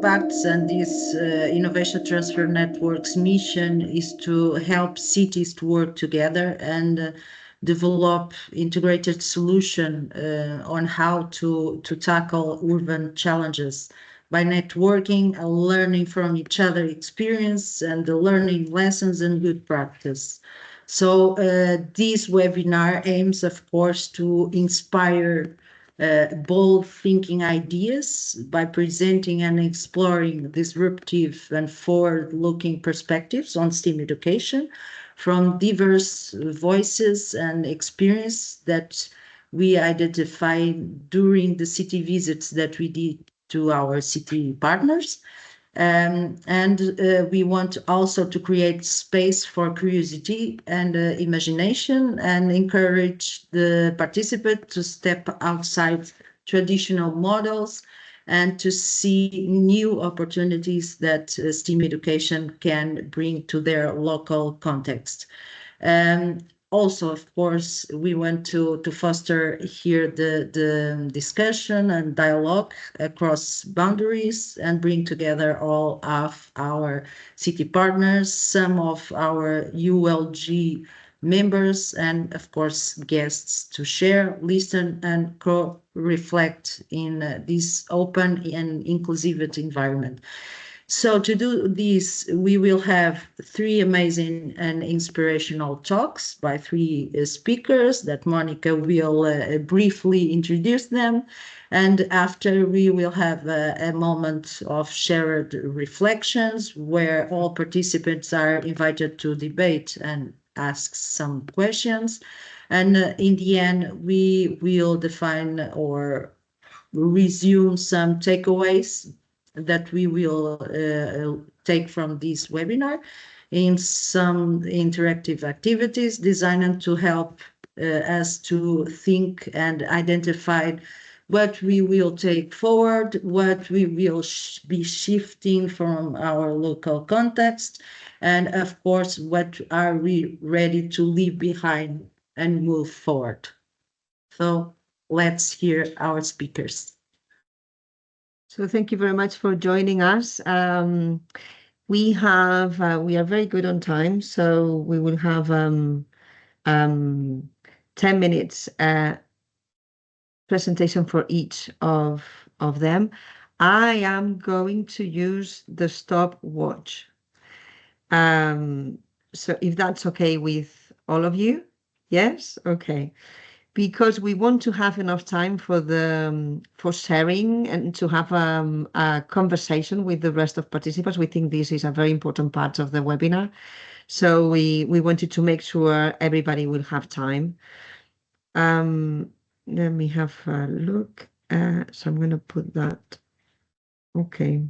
compacts, and this innovation transfer network's mission is to help cities to work together and develop integrated solution on how to tackle urban challenges by networking and learning from each other experience and learning lessons and good practice. So this webinar aims, of course, to inspire bold thinking ideas by presenting and exploring disruptive and forward-looking perspectives on STEAM education from diverse voices and experience that we identified during the city visits that we did to our city partners. We want also to create space for curiosity and imagination and encourage the participant to step outside traditional models and to see new opportunities that STEAM education can bring to their local context. Also, of course, we want to foster here the discussion and dialogue across boundaries and bring together all of our city partners, some of our ULG members, and of course, guests to share, listen, and co-reflect in this open and inclusive environment. So to do this, we will have three amazing and inspirational talks by three speakers that Monica will briefly introduce them. And after, we will have a moment of shared reflections where all participants are invited to debate and ask some questions. And in the end, we will define or resume some takeaways that we will take from this webinar in some interactive activities designed to help us to think and identify what we will take forward, what we will be shifting from our local context, and of course, what are we ready to leave behind and move forward. So let's hear our speakers. So thank you very much for joining us. We are very good on time, so we will have 10 minutes presentation for each of them. I am going to use the stopwatch. So if that's okay with all of you, yes, okay. Because we want to have enough time for sharing and to have a conversation with the rest of participants. We think this is a very important part of the webinar. So we wanted to make sure everybody will have time. Let me have a look. So I'm going to put that. Okay.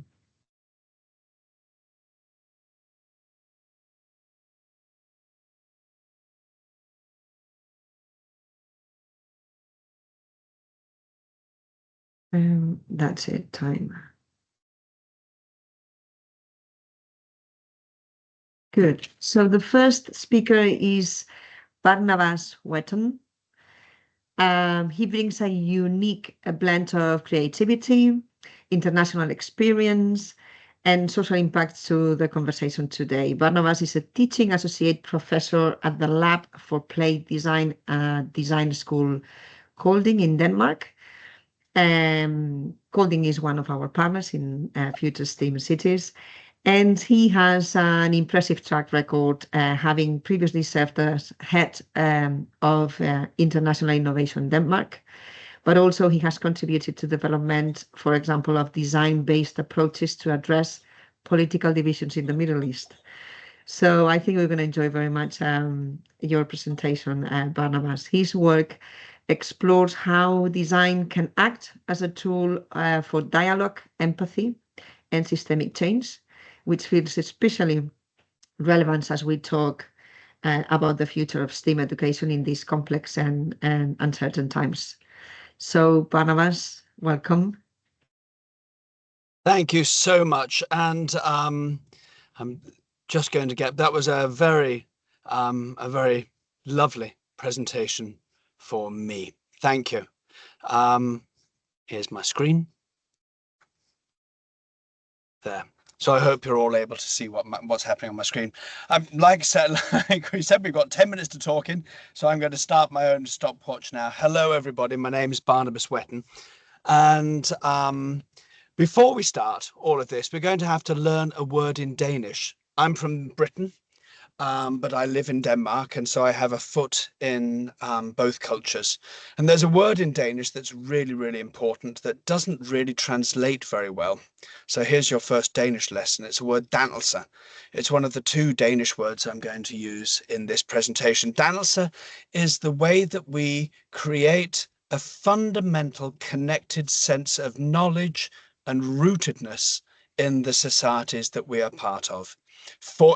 That's it, time. Good. So the first speaker is Barnabas Wetton. He brings a unique blend of creativity, international experience, and social impact to the conversation today. Barnabas is a teaching associate professor at the Lab for Play Design Design School Kolding in Denmark. Kolding is one of our partners in Future STEAM Cities. And he has an impressive track record, having previously served as head of international innovation in Denmark, but also he has contributed to development, for example, of design-based approaches to address political divisions in the Middle East. So I think we're going to enjoy very much your presentation, Barnabas. His work explores how design can act as a tool for dialogue, empathy, and systemic change, which feels especially relevant as we talk about the future of STEAM education in these complex and uncertain times. So, Barnabas, welcome. Thank you so much. And I'm just going to that was a very lovely presentation for me. Thank you. Here's my screen. there. So I hope you're all able to see what's happening on my screen. Like we said, we've got 10 minutes to talk in, so I'm going to start my own stopwatch now. Hello, everybody. My name is Barnabas Wetton. And before we start all of this, we're going to have to learn a word in Danish. I'm from Britain, but I live in Denmark, and so I have a foot in both cultures. And there's a word in Danish that's really, really important that doesn't really translate very well. So here's your first Danish lesson. It's a word dannelse. It's one of the two Danish words I'm going to use in this presentation. Dannelse is the way that we create a fundamental connected sense of knowledge and rootedness in the societies that we are part of.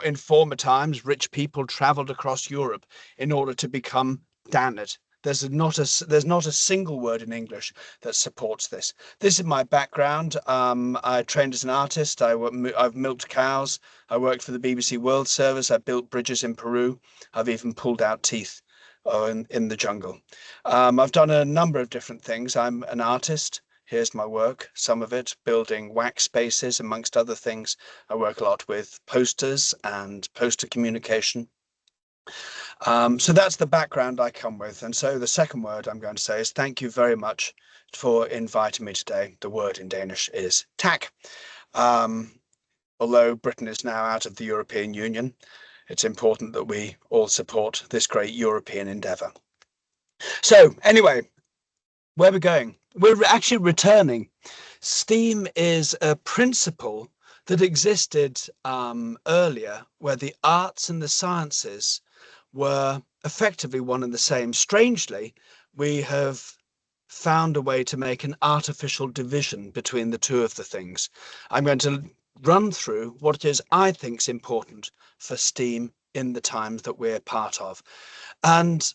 In former times, rich people traveled across Europe in order to become danned. There's not a single word in English that supports this. This is my background. I trained as an artist. I've milked cows. I worked for the BBC World Service. I built bridges in Peru. I've even pulled out teeth in the jungle. I've done a number of different things. I'm an artist. Here's my work, some of it building wax spaces, amongst other things. I work a lot with posters and poster communication. So that's the background I come with. And so the second word I'm going to say is thank you very much for inviting me today. The word in Danish is tak. Although Britain is now out of the European Union, it's important that we all support this great European endeavour. So anyway, where we're going? We're actually returning. STEAM is a principle that existed earlier, where the arts and the sciences were effectively one and the same. Strangely, we have found a way to make an artificial division between the two of the things. I'm going to run through what it is I think is important for STEAM in the times that we're part of. And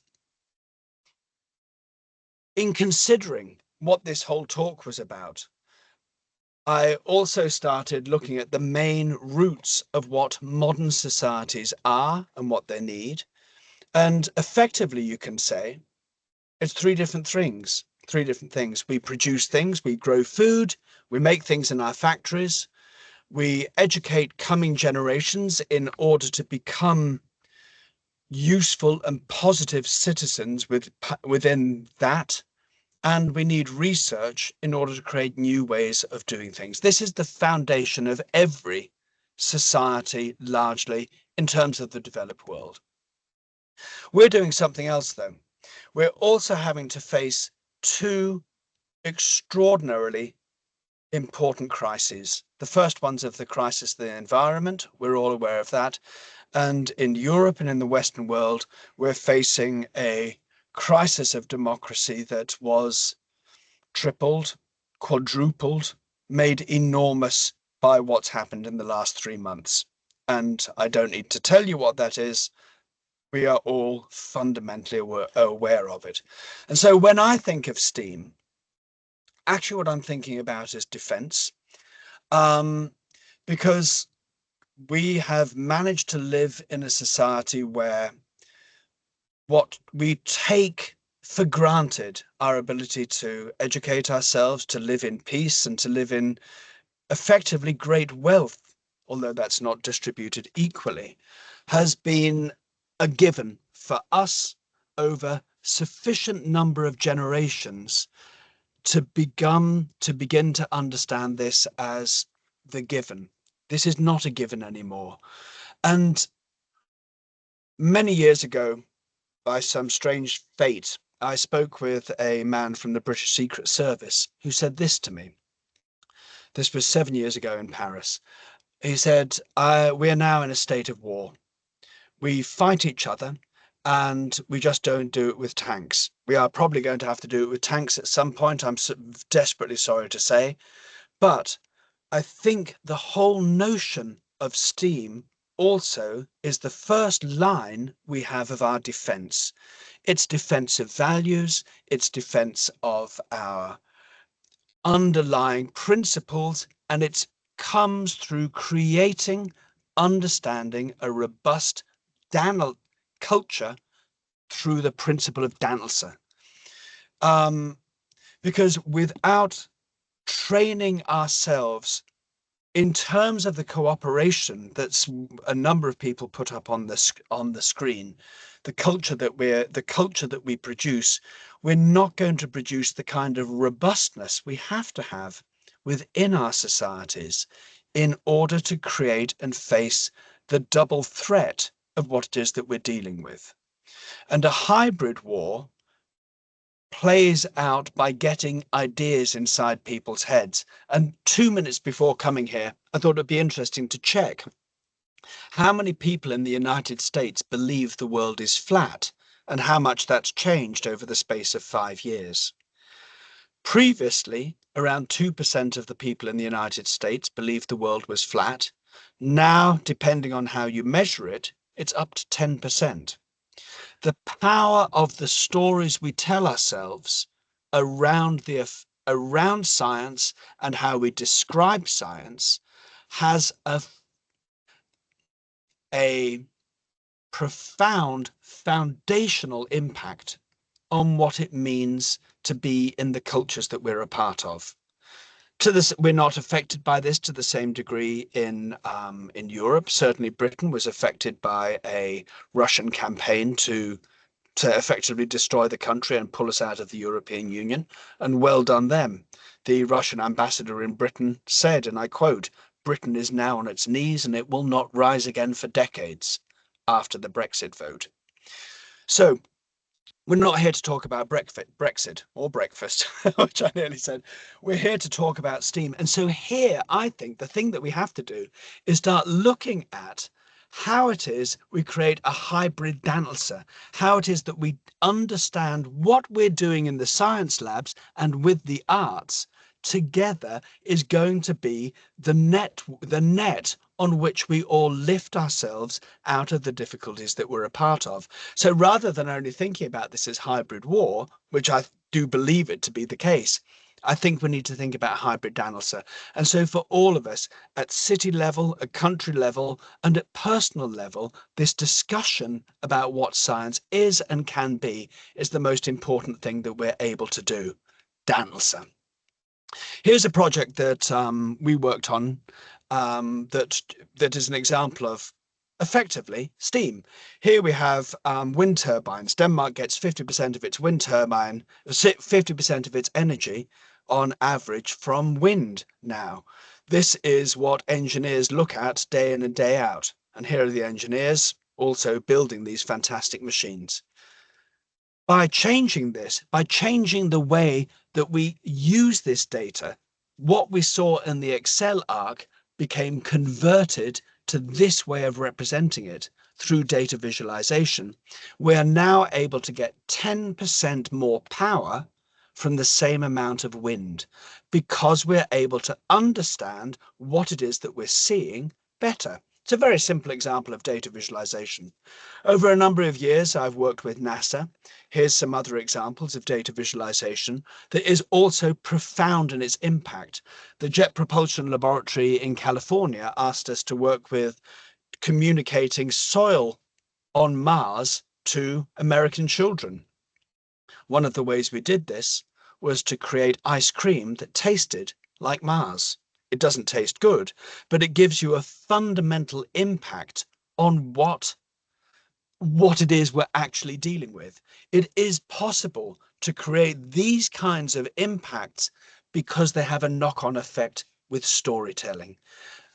in considering what this whole talk was about, I also started looking at the main roots of what modern societies are and what they need. And effectively, you can say it's three different things. We produce things, we grow food, we make things in our factories, we educate coming generations in order to become useful and positive citizens within that. And we need research in order to create new ways of doing things. This is the foundation of every society, largely, in terms of the developed world. We're doing something else, though. We're also having to face two extraordinarily important crises. The first one's of the crisis of the environment. We're all aware of that. And in Europe and in the Western world, we're facing a crisis of democracy that was tripled, quadrupled, made enormous by what's happened in the last 3 months. And I don't need to tell you what that is. We are all fundamentally aware of it. And so when I think of STEAM, actually what I'm thinking about is defense, because we have managed to live in a society where what we take for granted, our ability to educate ourselves, to live in peace and to live in effectively great wealth, although that's not distributed equally, has been a given for us over sufficient number of generations to begin to understand this as the given. This is not a given anymore. And many years ago, by some strange fate, I spoke with a man from the British Secret Service who said this to me. This was 7 years ago in Paris. He said, we are now in a state of war. We fight each other and we just don't do it with tanks. We are probably going to have to do it with tanks at some point, I'm desperately sorry to say. But I think the whole notion of STEAM also is the first line we have of our defense. It's defense of values, it's defense of our underlying principles, and it comes through creating, understanding a robust culture through the principle of dannelse. Because without training ourselves in terms of the cooperation that's a number of people put up on the screen, the culture that we produce, we're not going to produce the kind of robustness we have to have within our societies in order to create and face the double threat of what it is that we're dealing with. And a hybrid war plays out by getting ideas inside people's heads. And 2 minutes before coming here, I thought it'd be interesting to check how many people in the United States believe the world is flat and how much that's changed over the space of 5 years. Previously, around 2% of the people in the United States believed the world was flat. Now, depending on how you measure it, it's up to 10%. The power of the stories we tell ourselves around science and how we describe science has a profound foundational impact on what it means to be in the cultures that we're a part of. We're not affected by this to the same degree in Europe. Certainly, Britain was affected by a Russian campaign to effectively destroy the country and pull us out of the European Union. And well done them. The Russian ambassador in Britain said, and I quote, "Britain is now on its knees and it will not rise again for decades," after the Brexit vote. So we're not here to talk about Brexit or breakfast, which I nearly said. We're here to talk about STEAM. And so here, I think the thing that we have to do is start looking at how it is we create a hybrid dancer, how it is that we understand what we're doing in the science labs and with the arts together is going to be the net on which we all lift ourselves out of the difficulties that we're a part of. So rather than only thinking about this as hybrid war, which I do believe it to be the case, I think we need to think about hybrid dancer. And so for all of us at city level, at country level, and at personal level, this discussion about what science is and can be is the most important thing that we're able to do. Dancer. Here's a project that we worked on that is an example of effectively STEAM. Here we have wind turbines. Denmark gets 50% of its wind turbine, 50% of its energy on average from wind now. This is what engineers look at day in and day out. And here are the engineers also building these fantastic machines. By changing this, by changing the way that we use this data, what we saw in the Excel arc became converted to this way of representing it through data visualization. We are now able to get 10% more power from the same amount of wind because we're able to understand what it is that we're seeing better. It's a very simple example of data visualization. Over a number of years, I've worked with NASA. Here's some other examples of data visualization that is also profound in its impact. The Jet Propulsion Laboratory in California asked us to work with communicating soil on Mars to American children. One of the ways we did this was to create ice cream that tasted like Mars. It doesn't taste good, but it gives you a fundamental impact on what it is we're actually dealing with. It is possible to create these kinds of impacts because they have a knock-on effect with storytelling.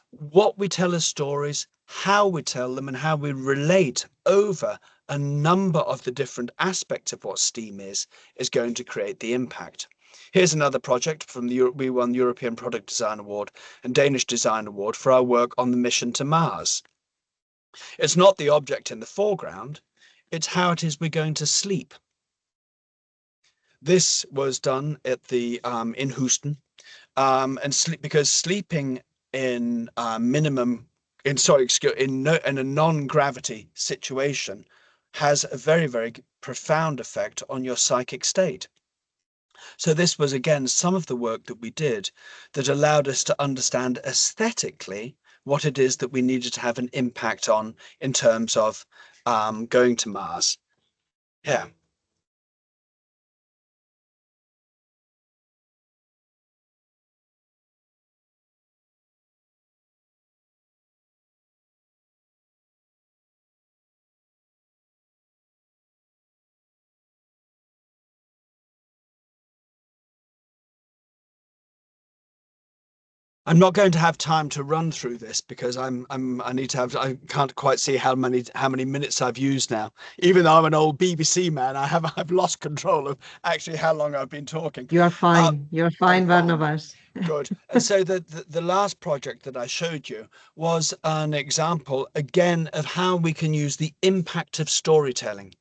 What we tell as stories, how we tell them, and how we relate over a number of the different aspects of what STEAM is going to create the impact. Here's another project from we won the European Product Design Award and Danish Design Award for our work on the mission to Mars. It's not the object in the foreground, it's how it is we're going to sleep. This was done at the in Houston, because sleeping in a non-gravity situation has a very, very profound effect on your psychic state. So this was, again, some of the work that we did that allowed us to understand aesthetically what it is that we needed to have an impact on in terms of going to Mars. Yeah. I'm not going to have time to run through this because I can't quite see how many minutes I've used now. Even though I'm an old BBC man, I've lost control of actually how long I've been talking. You are fine. You're fine, Barnabas. Good. And so the last project that I showed you was an example again of how we can use the impact of storytelling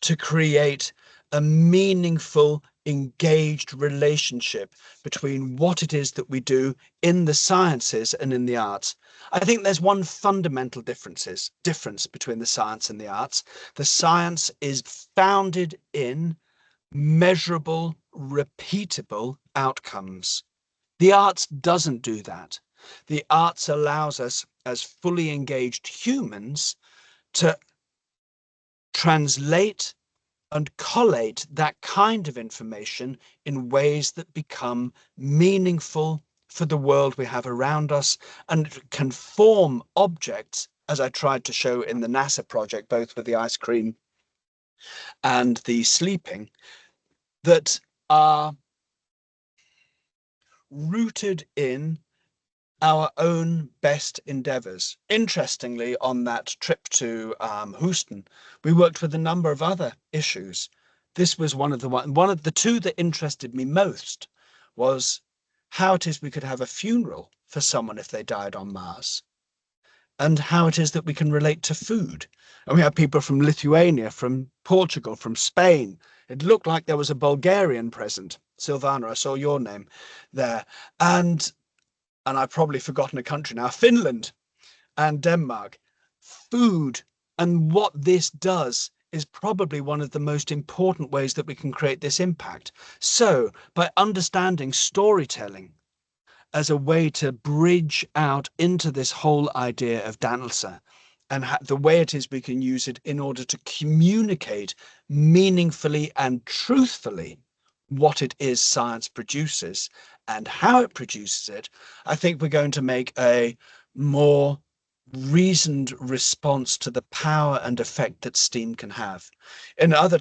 to create a meaningful, engaged relationship between what it is that we do in the sciences and in the arts. I think there's one fundamental difference between the science and the arts. The science is founded in measurable, repeatable outcomes. The arts doesn't do that. The arts allows us as fully engaged humans to translate and collate that kind of information in ways that become meaningful for the world we have around us and can form objects, as I tried to show in the NASA project, both with the ice cream and the sleeping, that are rooted in our own best endeavors. Interestingly, on that trip to Houston, we worked with a number of other issues. This was one of the two that interested me most was how it is we could have a funeral for someone if they died on Mars, and how it is that we can relate to food. And we had people from Lithuania, from Portugal, from Spain. It looked like there was a Bulgarian present. Silvana, I saw your name there. And I've probably forgotten a country now, Finland and Denmark. Food and what this does is probably one of the most important ways that we can create this impact. So by understanding storytelling as a way to bridge out into this whole idea of Dannelse and the way it is we can use it in order to communicate meaningfully and truthfully what it is science produces and how it produces it, I think we're going to make a more reasoned response to the power and effect that STEAM can have. In other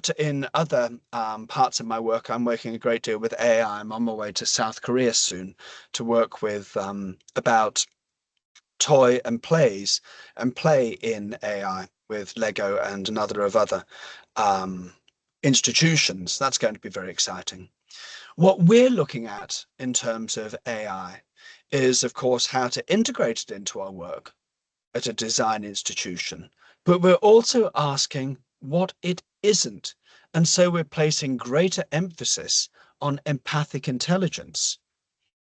parts of my work, I'm working a great deal with AI. I'm on my way to South Korea soon to work with about toy and play in AI with Lego and another of other institutions. That's going to be very exciting. What we're looking at in terms of AI is, of course, how to integrate it into our work at a design institution, but we're also asking what it isn't. And so we're placing greater emphasis on empathic intelligence.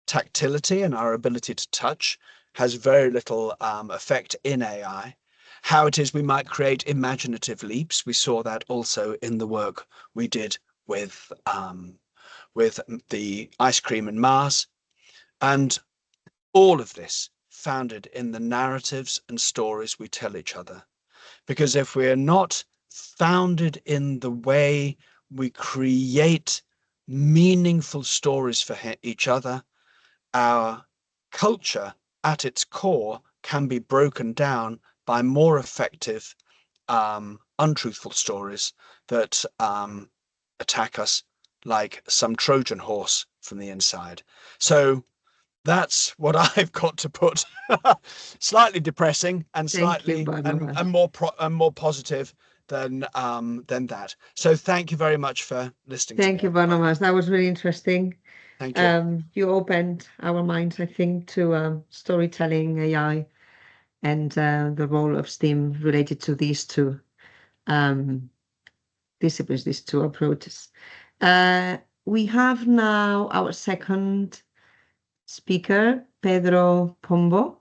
Tactility and our ability to touch has very little effect in AI. How it is we might create imaginative leaps. We saw that also in the work we did with the ice cream and Mars, and all of this founded in the narratives and stories we tell each other. Because if we are not founded in the way we create meaningful stories for each other, our culture at its core can be broken down by more effective, untruthful stories that attack us like some Trojan horse from the inside. So that's what I've got to put. Slightly depressing and slightly more positive than that. So thank you very much for listening. Thank you, Barnabas. That was really interesting. Thank you. You opened our minds, I think, to storytelling, AI, and the role of STEAM related to these two disciplines, these two approaches. We have now our second speaker, Pedro Pombo.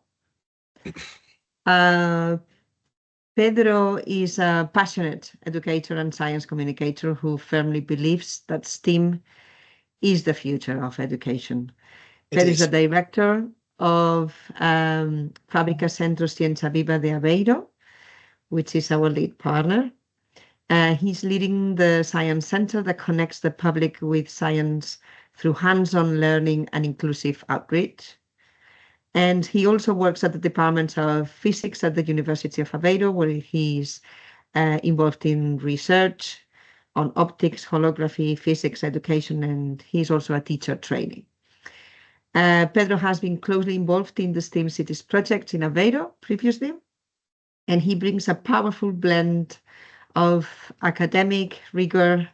Pedro is a passionate educator and science communicator who firmly believes that STEAM is the future of education. Pedro is a director of Fábrica Centro Ciência Viva de Aveiro, which is our lead partner. He's leading the Science Center that connects the public with science through hands-on learning and inclusive outreach. And he also works at the Department of Physics at the University of Aveiro, where he's involved in research on optics, holography, physics education, and he's also a teacher training. Pedro has been closely involved in the STEAM Cities project in Aveiro previously, and he brings a powerful blend of academic rigor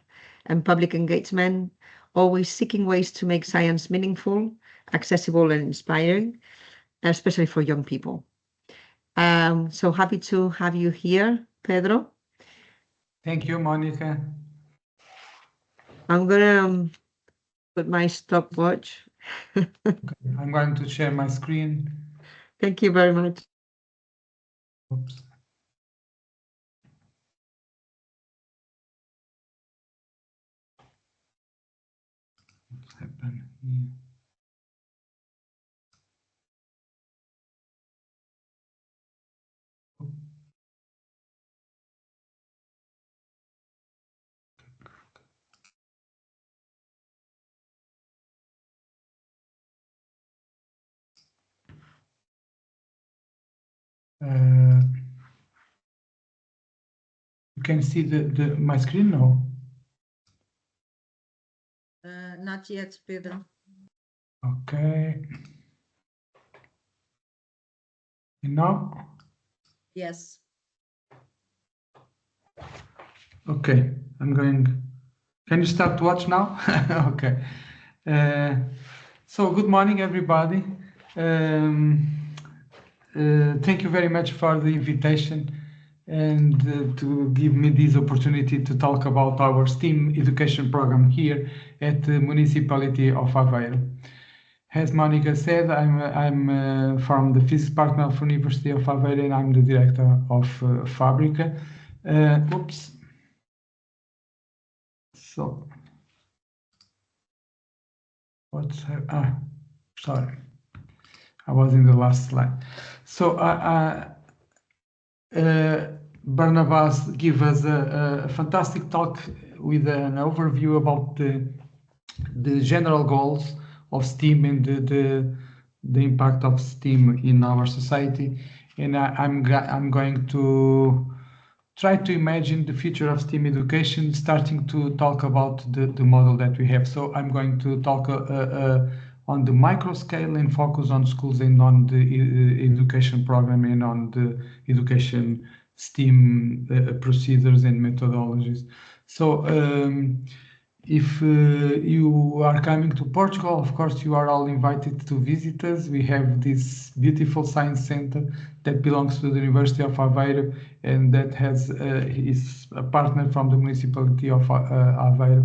and public engagement, always seeking ways to make science meaningful, accessible, and inspiring, especially for young people. So happy to have you here, Pedro. Thank you, Monica. I'm gonna put my stopwatch. I'm going to share my screen. Thank you very much. Oops. What's happened here? You can see my screen now. Not yet, Pedro. Okay. And now? Yes. Okay, I'm going. Can you start to watch now? Okay. So good morning, everybody. Thank you very much for the invitation and to give me this opportunity to talk about our STEAM education program here at the Municipality of Aveiro. As Monica said, I'm from the physics department of University of Aveiro, and I'm the director of Fabrica. Oops. So, sorry, I was in the last slide. So, Barnabas gave us a fantastic talk with an overview about the general goals of STEAM and the impact of STEAM in our society. And I'm going to try to imagine the future of STEAM education, starting to talk about the model that we have. So I'm going to talk on the micro scale and focus on schools and on the education program and on the education STEAM procedures and methodologies. So if you are coming to Portugal, of course, you are all invited to visit us. We have this beautiful science center that belongs to the University of Aveiro and that is a partner from the Municipality of Aveiro,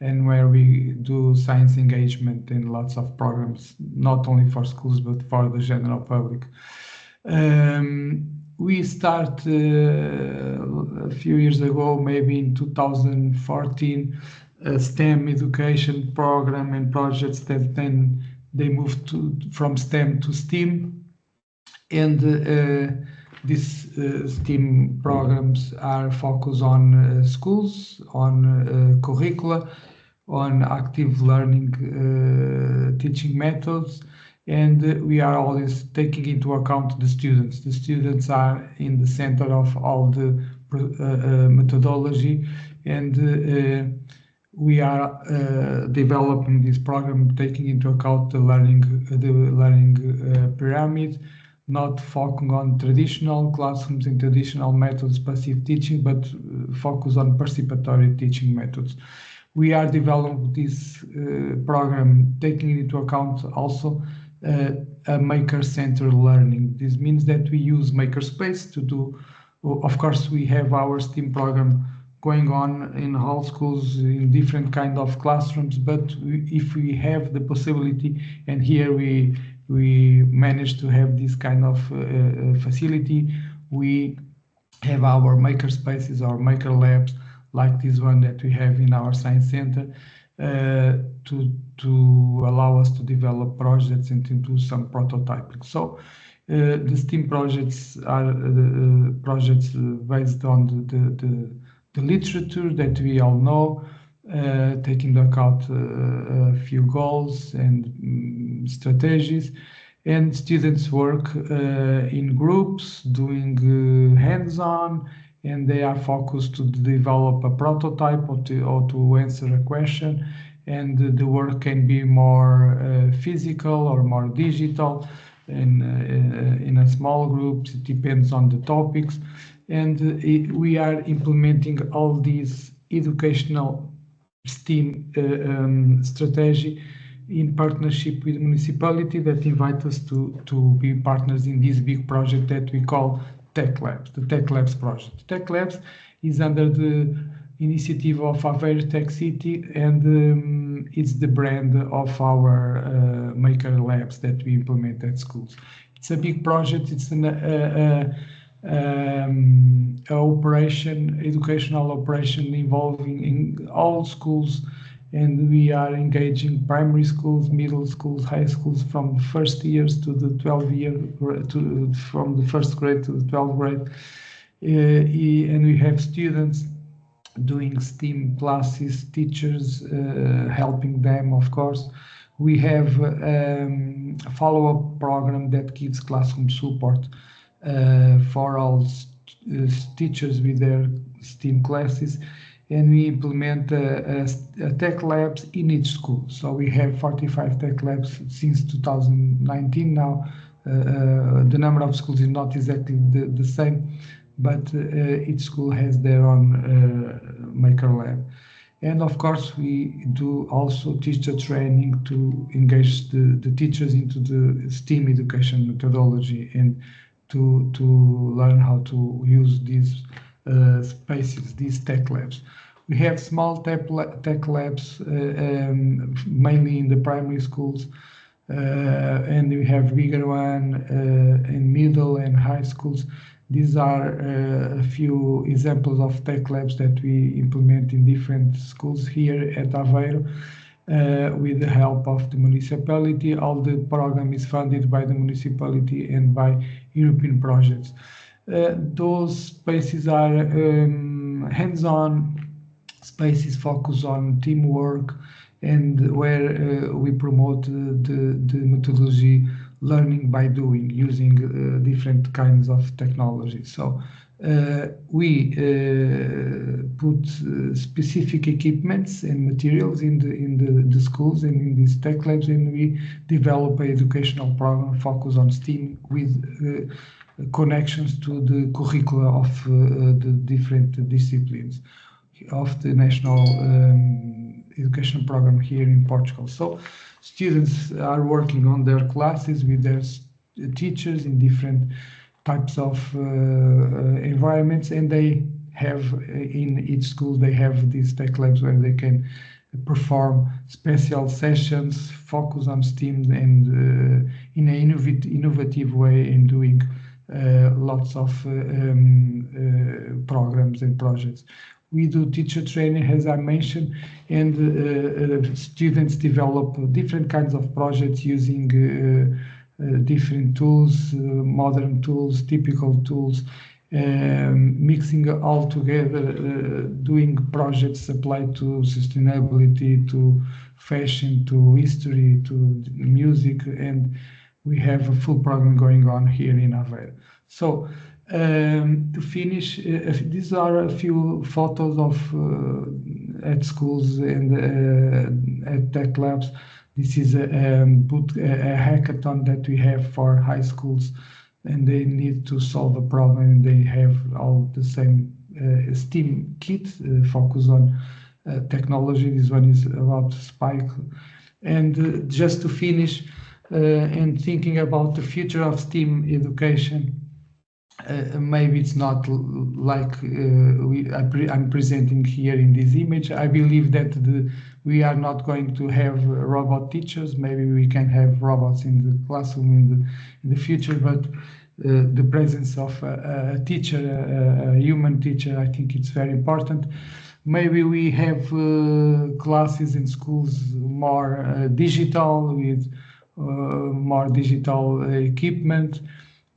and where we do science engagement in lots of programs, not only for schools, but for the general public. We started a few years ago, maybe in 2014, a STEM education program and projects that then they moved from STEM to STEAM. And these STEAM programs are focused on schools, on curricula, on active learning teaching methods, and we are always taking into account the students. The students are in the center of all the methodology, and we are developing this program taking into account the learning pyramid, not focusing on traditional classrooms and traditional methods passive teaching, but focus on participatory teaching methods. We are developing this program taking into account also a maker-centered learning. This means that we use makerspace to do, of course, we have our STEAM program going on in all schools in different kind of classrooms, but if we have the possibility, and here we managed to have this kind of facility, we have our maker spaces, our maker labs, like this one that we have in our science center, to allow us to develop projects and to do some prototyping. So the STEAM projects are projects based on the literature that we all know, taking into account a few goals and strategies, and students work in groups doing hands-on, and they are focused to develop a prototype or to answer a question, and the work can be more physical or more digital in a small group. It depends on the topics, and we are implementing all these educational STEAM strategy in partnership with the municipality that invite us to be partners in this big project that we call Tech Labs, the Tech Labs project. Tech Labs is under the initiative of Aveiro Tech City, and it's the brand of our maker labs that we implement at schools. It's a big project. It's an educational operation involving in all schools, and we are engaging primary schools, middle schools, high schools from the first years to the 12 year, from the first grade to the 12th grade, and we have students doing STEAM classes, teachers helping them, of course. We have a follow-up program that gives classroom support for all teachers with their STEAM classes, and we implement tech labs in each school. So we have 45 tech labs since 2019 now. The number of schools is not exactly the same, but each school has their own maker lab. And of course, we do also teacher training to engage the teachers into the STEAM education methodology and to learn how to use these spaces, these tech labs. We have small tech labs, mainly in the primary schools, and we have bigger one in middle and high schools. These are a few examples of tech labs that we implement in different schools here at Aveiro with the help of the municipality. All the program is funded by the municipality and by European projects. Those spaces are hands-on spaces focused on teamwork, and where we promote the methodology learning by doing, using different kinds of technology. So we put specific equipments and materials in the schools and in these tech labs, and we develop an educational program focused on STEAM with connections to the curricula of the different disciplines of the national education program here in Portugal. So students are working on their classes with their teachers in different types of environments, and they have in each school they have these tech labs where they can perform special sessions, focus on STEAM, and in an innovative way in doing lots of programs and projects. We do teacher training, as I mentioned, and students develop different kinds of projects using different tools, modern tools, typical tools, mixing all together, doing projects applied to sustainability, to fashion, to history, to music, and we have a full program going on here in Aveiro. So to finish, these are a few photos of at schools and at tech labs. This is a hackathon that we have for high schools, and they need to solve a problem, and they have all the same STEAM kit focus on technology. This one is about Spike. And just to finish, and thinking about the future of STEAM education, maybe it's not like I'm presenting here in this image. I believe that we are not going to have robot teachers. Maybe we can have robots in the classroom in the future, but the presence of a teacher, a human teacher, I think it's very important. Maybe we have classes in schools more digital, with more digital equipment.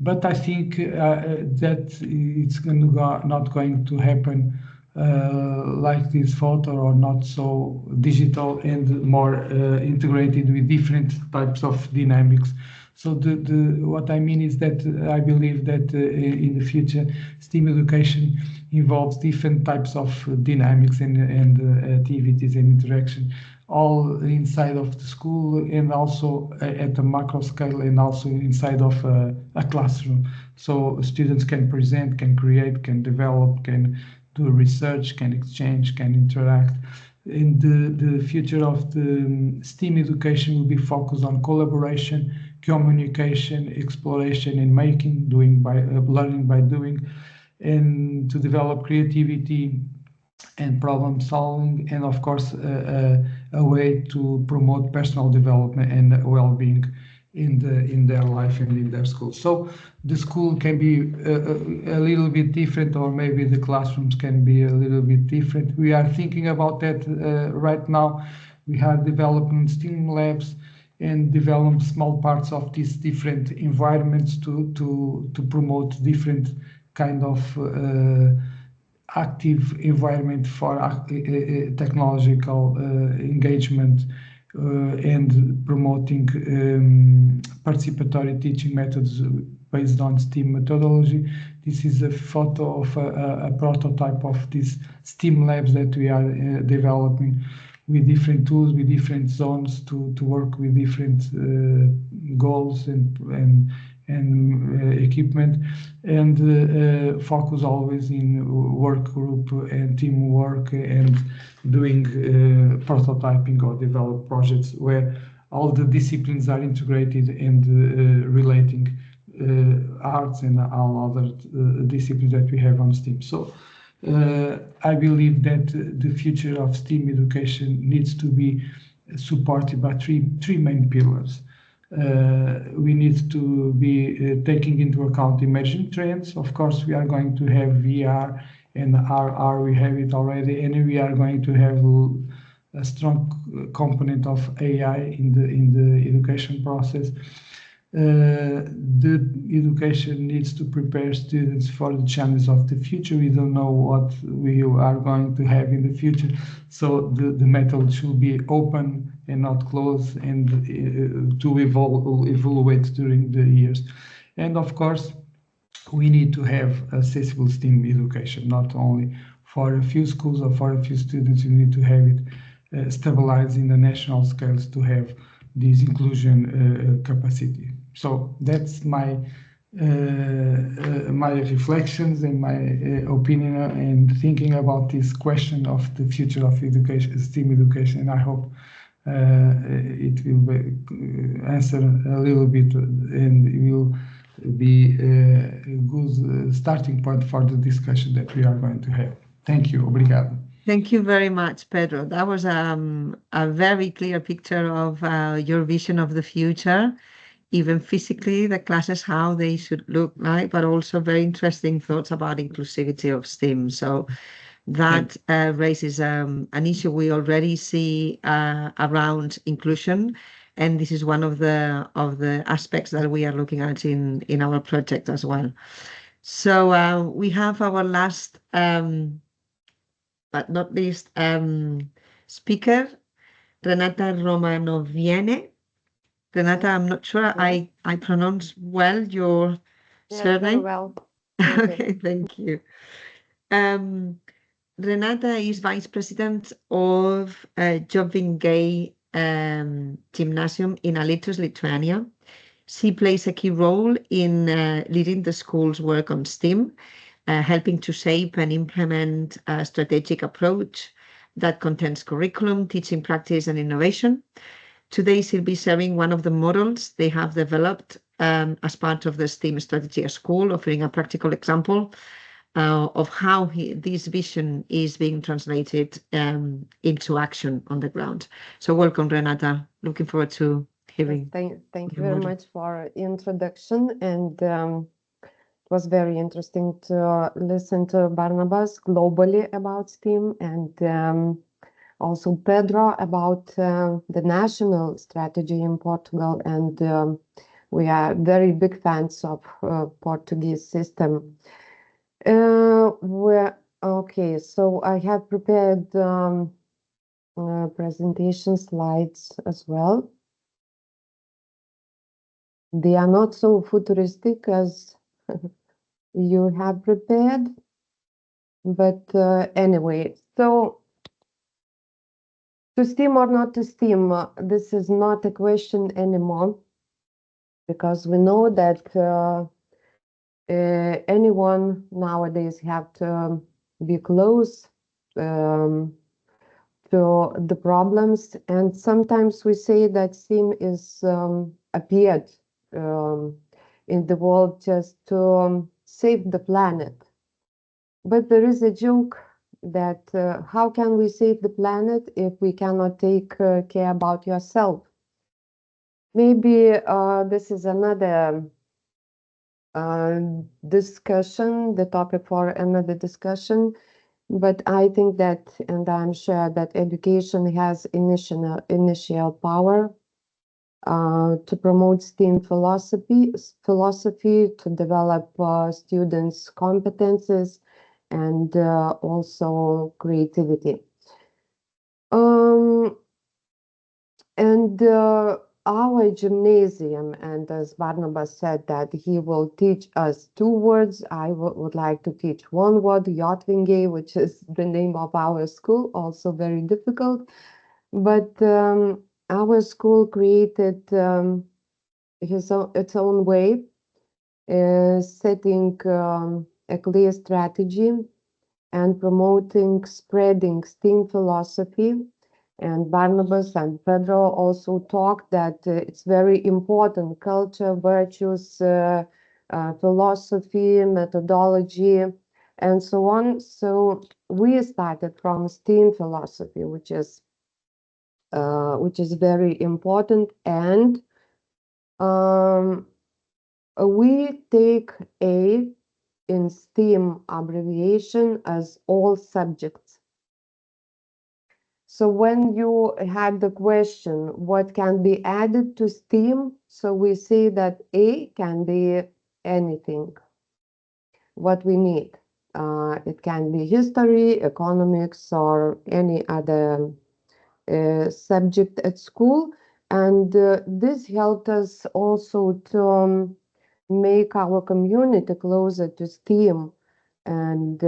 But I think that it's not going to happen like this photo, or not so digital and more integrated with different types of dynamics. So what I mean is that I believe that in the future, STEAM education involves different types of dynamics and activities and interaction. all inside of the school and also at the macro scale and also inside of a classroom. So students can present, can create, can develop, can do research, can exchange, can interact. In the future of the STEAM education will be focused on collaboration, communication, exploration and making, learning by doing, and to develop creativity and problem solving, and of course a way to promote personal development and well-being in their life and in their school. So the school can be a little bit different, or maybe the classrooms can be a little bit different. We are thinking about that right now. We are developing STEAM labs and develop small parts of these different environments to promote different kind of active environment for technological engagement and promoting participatory teaching methods based on STEAM methodology. This is a photo of a prototype of these STEAM labs that we are developing with different tools, with different zones to work with different goals and equipment, and focus always in work group and teamwork and doing prototyping or develop projects where all the disciplines are integrated and relating arts and all other disciplines that we have on STEAM. So I believe that the future of STEAM education needs to be supported by three main pillars. We need to be taking into account emerging trends. Of course, we are going to have VR and RR, we have it already, and we are going to have a strong component of AI in the education process. The education needs to prepare students for the challenges of the future. We don't know what we are going to have in the future, so the method should be open and not closed, and to evaluate during the years. And of course, we need to have accessible STEAM education, not only for a few schools or for a few students. We need to have it stabilized in the national scales to have this inclusion capacity. So that's my reflections and my opinion and thinking about this question of the future of education, STEAM education. And I hope it will answer a little bit and it will be a good starting point for the discussion that we are going to have. Thank you. Obrigado. Thank you very much, Pedro. That was a very clear picture of your vision of the future, even physically, the classes, how they should look like, but also very interesting thoughts about inclusivity of STEAM. So that raises an issue we already see around inclusion, and this is one of the aspects that we are looking at in our project as well. So we have our last, but not least, speaker, Renata Romanoviene. Renata, I'm not sure I pronounce well your surname. Very well. Okay, thank you. Renata is Vice President of Jovingay Gymnasium in Alytus, Lithuania. She plays a key role in leading the school's work on STEAM, helping to shape and implement a strategic approach that contains curriculum, teaching practice, and innovation. Today, she'll be sharing one of the models they have developed as part of the STEAM strategy at school, offering a practical example of how this vision is being translated into action on the ground. So welcome, Renata. Looking forward to hearing. Thank you very much for introduction, and it was very interesting to listen to Barnabas globally about STEAM, and also Pedro about the national strategy in Portugal, and we are very big fans of Portuguese system. Okay, so I have prepared presentation slides as well. They are not so futuristic as you have prepared, but anyway, so To STEAM or not to STEAM, this is not a question anymore, because we know that anyone nowadays have to be close to the problems, and sometimes we say that STEAM is appeared in the world just to save the planet. But there is a joke that how can we save the planet if we cannot take care about yourself? Maybe this is another discussion, the topic for another discussion. But I think that, and I'm sure that education has initial power to promote STEAM philosophy, to develop students' competences, and also creativity. And our gymnasium, and as Barnabas said, that he will teach us 2 words. I would like to teach 1 word, Jotvinge, which is the name of our school, also very difficult. But our school created its own way, setting a clear strategy and promoting, spreading STEAM philosophy. And Barnabas and Pedro also talked that it's very important, culture, virtues, philosophy, methodology, and so on. So we started from STEAM philosophy, which is very important, and we take A in STEAM abbreviation as all subjects. So when you had the question, what can be added to STEAM? So we say that A can be anything, what we need. It can be history, economics, or any other subject at school. And this helped us also to make our community closer to STEAM, and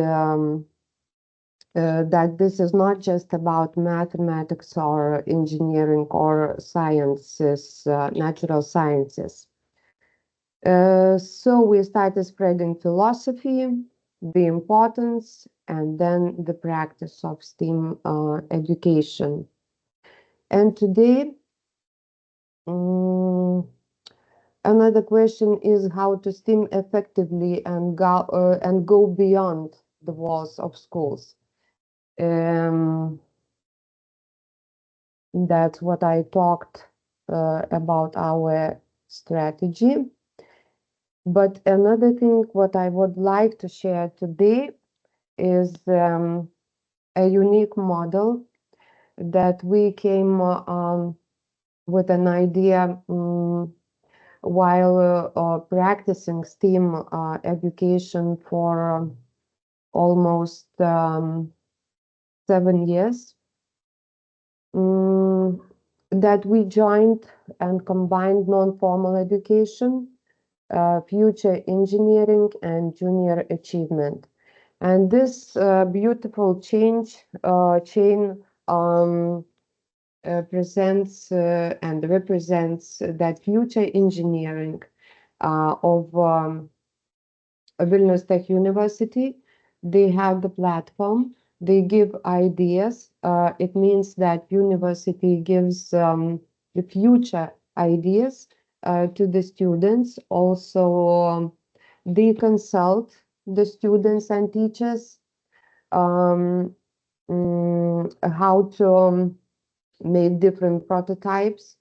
that this is not just about mathematics or engineering or sciences, natural sciences. So we started spreading philosophy, the importance, and then the practice of STEAM education. And today, another question is how to STEAM effectively and go beyond the walls of schools. That's what I talked about our strategy. But another thing what I would like to share today is a unique model that we came with an idea while practicing STEAM education for almost 7 years. That we joined and combined non-formal education, future engineering, and junior achievement. And this beautiful chain presents and represents that future engineering of Vilnius Tech University. They have the platform. They give ideas. It means that university gives the future ideas to the students. Also, they consult the students and teachers how to make different prototypes.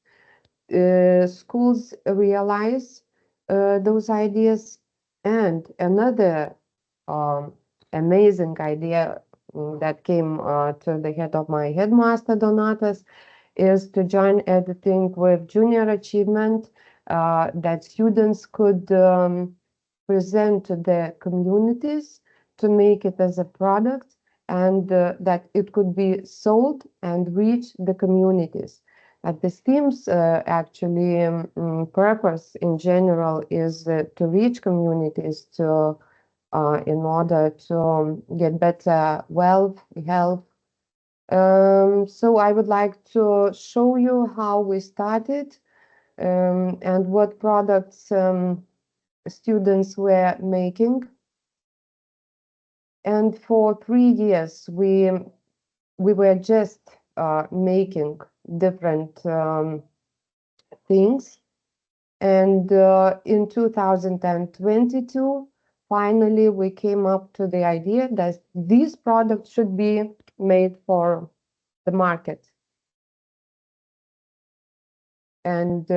Schools realize those ideas. And another amazing idea that came to the head of my headmaster Donatas is to join editing with junior achievement, that students could present to their communities to make it as a product, and that it could be sold and reach the communities. At the STEAM's actually purpose in general is to reach communities to in order to get better wealth, health, So I would like to show you how we started and what products students were making. And for 3 years, we were just making different things. And in 2022, finally, we came up to the idea that these products should be made for the market. And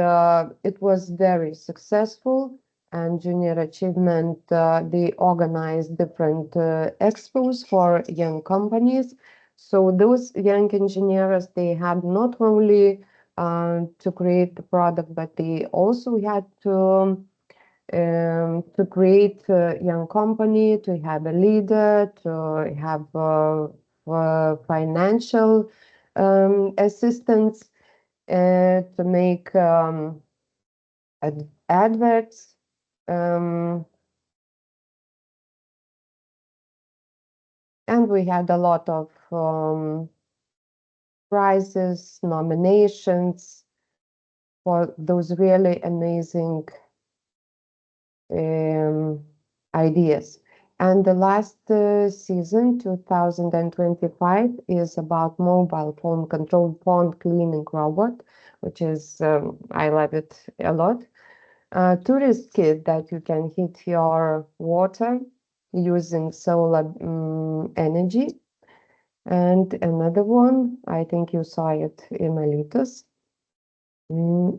it was very successful. And Junior Achievement, they organized different expos for young companies. So those young engineers, they had not only to create the product, but they also had to create a young company, to have a leader, to have financial assistance, to make adverts. And we had a lot of prizes, nominations for those really amazing ideas. And the last season, 2025, is about mobile phone controlled pond cleaning robot, which is, I love it a lot. Tourist kit that you can heat your water using solar energy. And another one, I think you saw it in Alytus,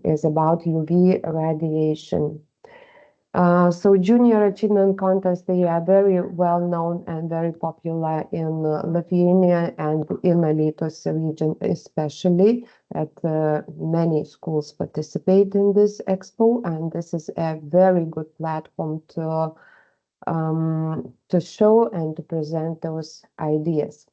is about UV radiation. So Junior Achievement Contest, they are very well known and very popular in Lithuania and in Alytus region especially, that many schools participate in this expo, and this is a very good platform to show and to present those ideas.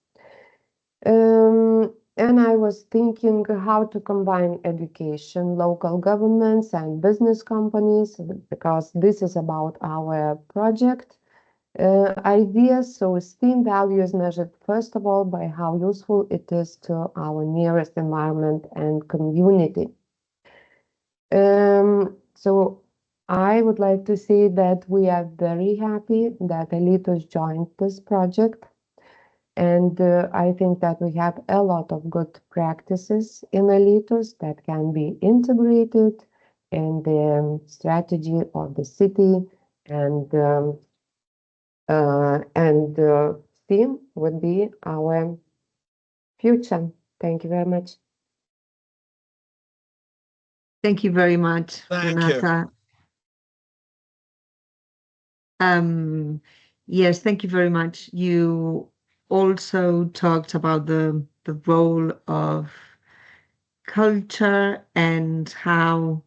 And I was thinking how to combine education, local governments, and business companies, because this is about our project ideas. So STEAM value is measured, first of all, by how useful it is to our nearest environment and community. So I would like to say that we are very happy that Alytus joined this project. And I think that we have a lot of good practices in Alytus that can be integrated in the strategy of the city, and STEAM would be our future. Thank you very much. Thank you very much, Thank Renata. Yes, thank you very much. You also talked about the role of culture and how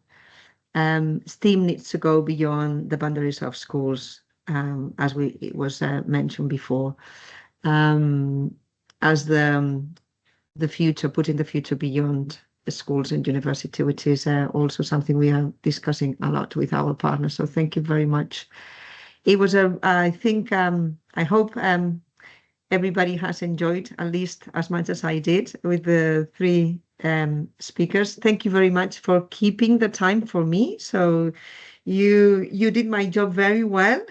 STEAM needs to go beyond the boundaries of schools, as it was mentioned before, as the future, putting the future beyond the schools and university, which is also something we are discussing a lot with our partners. So thank you very much. It was I think, I hope everybody has enjoyed at least as much as I did with the three speakers. Thank you very much for keeping the time for me. So you did my job very well.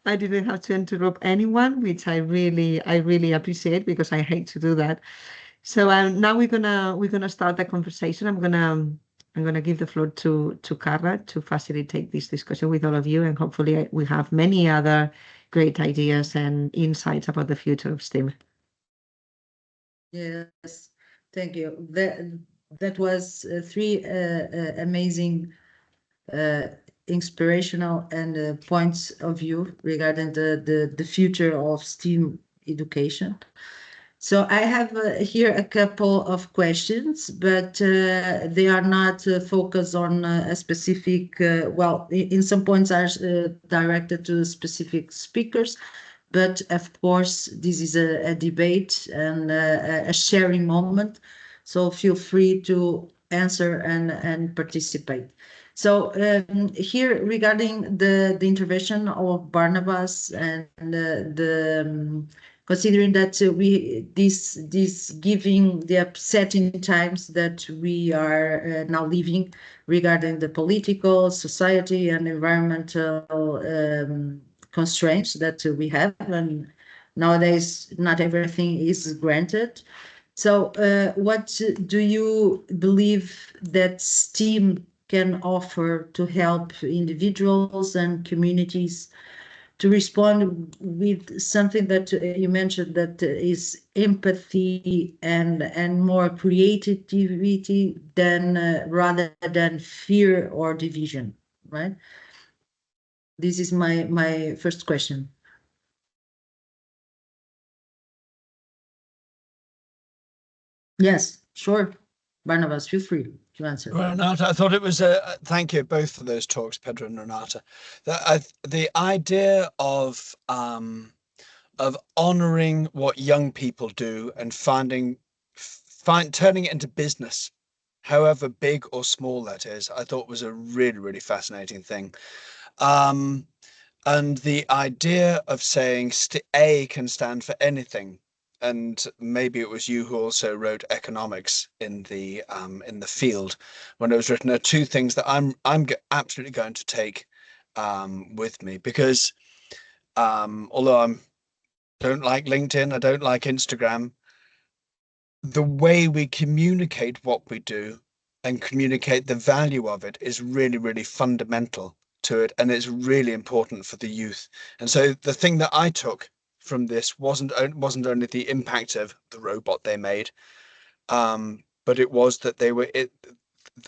I didn't have to interrupt anyone, which I really appreciate, because I hate to do that. So now we're gonna start the conversation. I'm gonna give the floor to Carla to facilitate this discussion with all of you, and hopefully we have many other great ideas and insights about the future of STEAM. Yes, thank you. That was three amazing, inspirational and points of view regarding the future of STEAM education. So I have here a couple of questions, but they are not focused on a specific, well, in some points are directed to specific speakers, but of course, this is a debate and a sharing moment. So feel free to answer and participate. So here regarding the intervention of Barnabas and the considering that this giving the upsetting times that we are now living regarding the political, society, and environmental constraints that we have, and nowadays not everything is granted. So, what do you believe that STEAM can offer to help individuals and communities to respond with something that you mentioned, that is empathy and more creativity than rather than fear or division, right? This is my first question. Yes, sure. Barnabas, feel free to answer. Renata, I thought it was thank you both for those talks, Pedro and Renata. The idea of honoring what young people do and turning it into business, however big or small that is, I thought was a really, really fascinating thing. And the idea of saying A can stand for anything. And maybe it was you who also wrote economics in the field when it was written, are two things that I'm absolutely going to take with me, because although I don't like LinkedIn, I don't like Instagram, the way we communicate what we do and communicate the value of it is really, really fundamental to it, and it's really important for the youth. And so the thing that I took from this wasn't only the impact of the robot they made, but it was that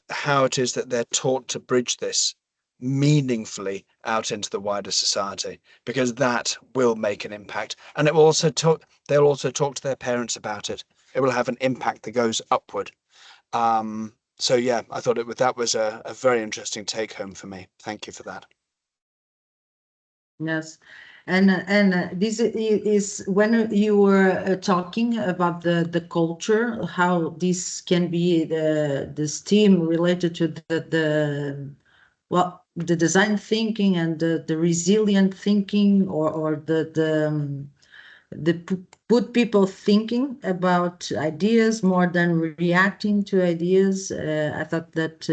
how it is that they're taught to bridge this meaningfully out into the wider society, because that will make an impact. And they'll also talk to their parents about it. It will have an impact that goes upward. So yeah, I thought that was a very interesting take home for me. Thank you for that. Yes, and this is when you were talking about the culture, how this can be the STEAM related to the design thinking and the resilient thinking, or the put people thinking about ideas more than reacting to ideas. I thought that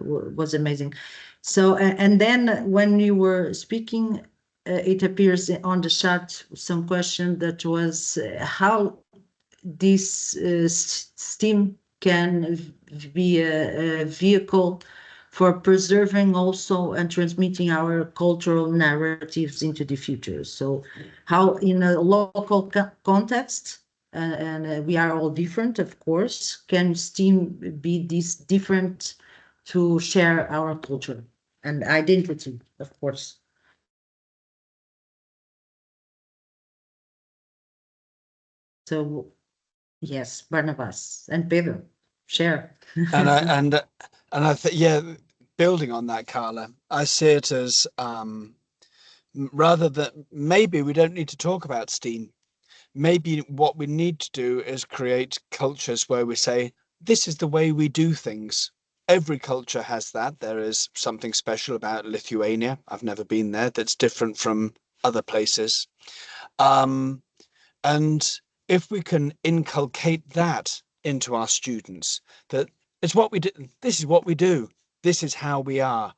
was amazing. So, and then when you were speaking, it appears on the chat some question that was how this STEAM can be a vehicle for preserving also and transmitting our cultural narratives into the future. So how in a local context, and we are all different, of course, can STEAM be this different to share our culture and identity, of course. So yes, Barnabas and Pedro, share. And I think, yeah, building on that, Carla, I see it as rather than maybe we don't need to talk about STEAM. Maybe what we need to do is create cultures where we say, this is the way we do things. Every culture has that. There is something special about Lithuania. I've never been there. That's different from other places. And if we can inculcate that into our students, that it's what we do. This is what we do. This is how we are,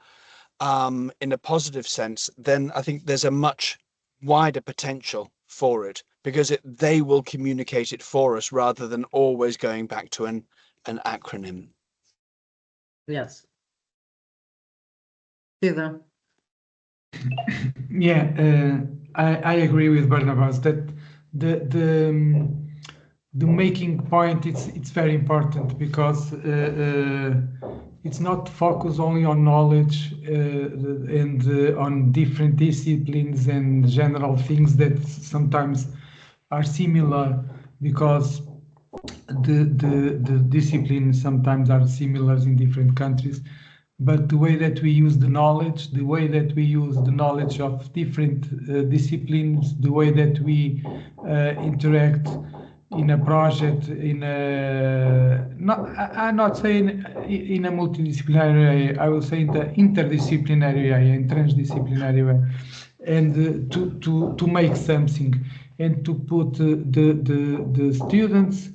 in a positive sense, then I think there's a much wider potential for it, because they will communicate it for us rather than always going back to an acronym. Yes. Pedro. Yeah, I agree with Barnabas that the making point it's very important, because it's not focused only on knowledge and on different disciplines and general things that sometimes are similar, because the disciplines sometimes are similar in different countries, but the way that we use the knowledge, the way that we use the knowledge of different disciplines, the way that we interact in a project, I'm not saying in a multidisciplinary way, I will say in the interdisciplinary way and transdisciplinary way. and to make something, and to put the students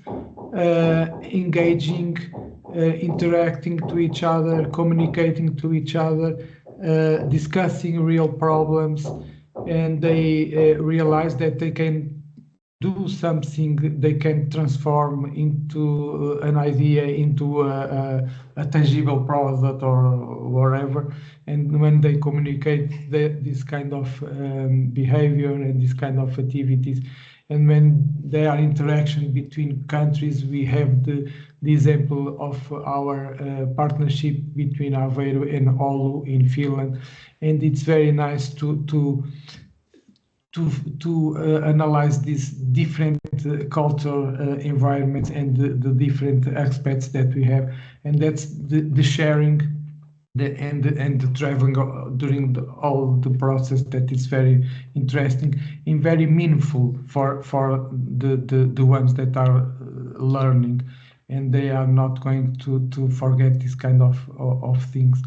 engaging, interacting to each other, communicating to each other, discussing real problems, and they realize that they can do something, they can transform into an idea, into a tangible product or whatever. And when they communicate this kind of behavior and this kind of activities, and when there are interaction between countries, we have the example of our partnership between Aveiro and Oulu in Finland, and it's very nice to analyze these different cultural environments and the different aspects that we have, and that's the sharing and the traveling during all the process, that is very interesting and very meaningful for the ones that are learning, and they are not going to forget this kind of things.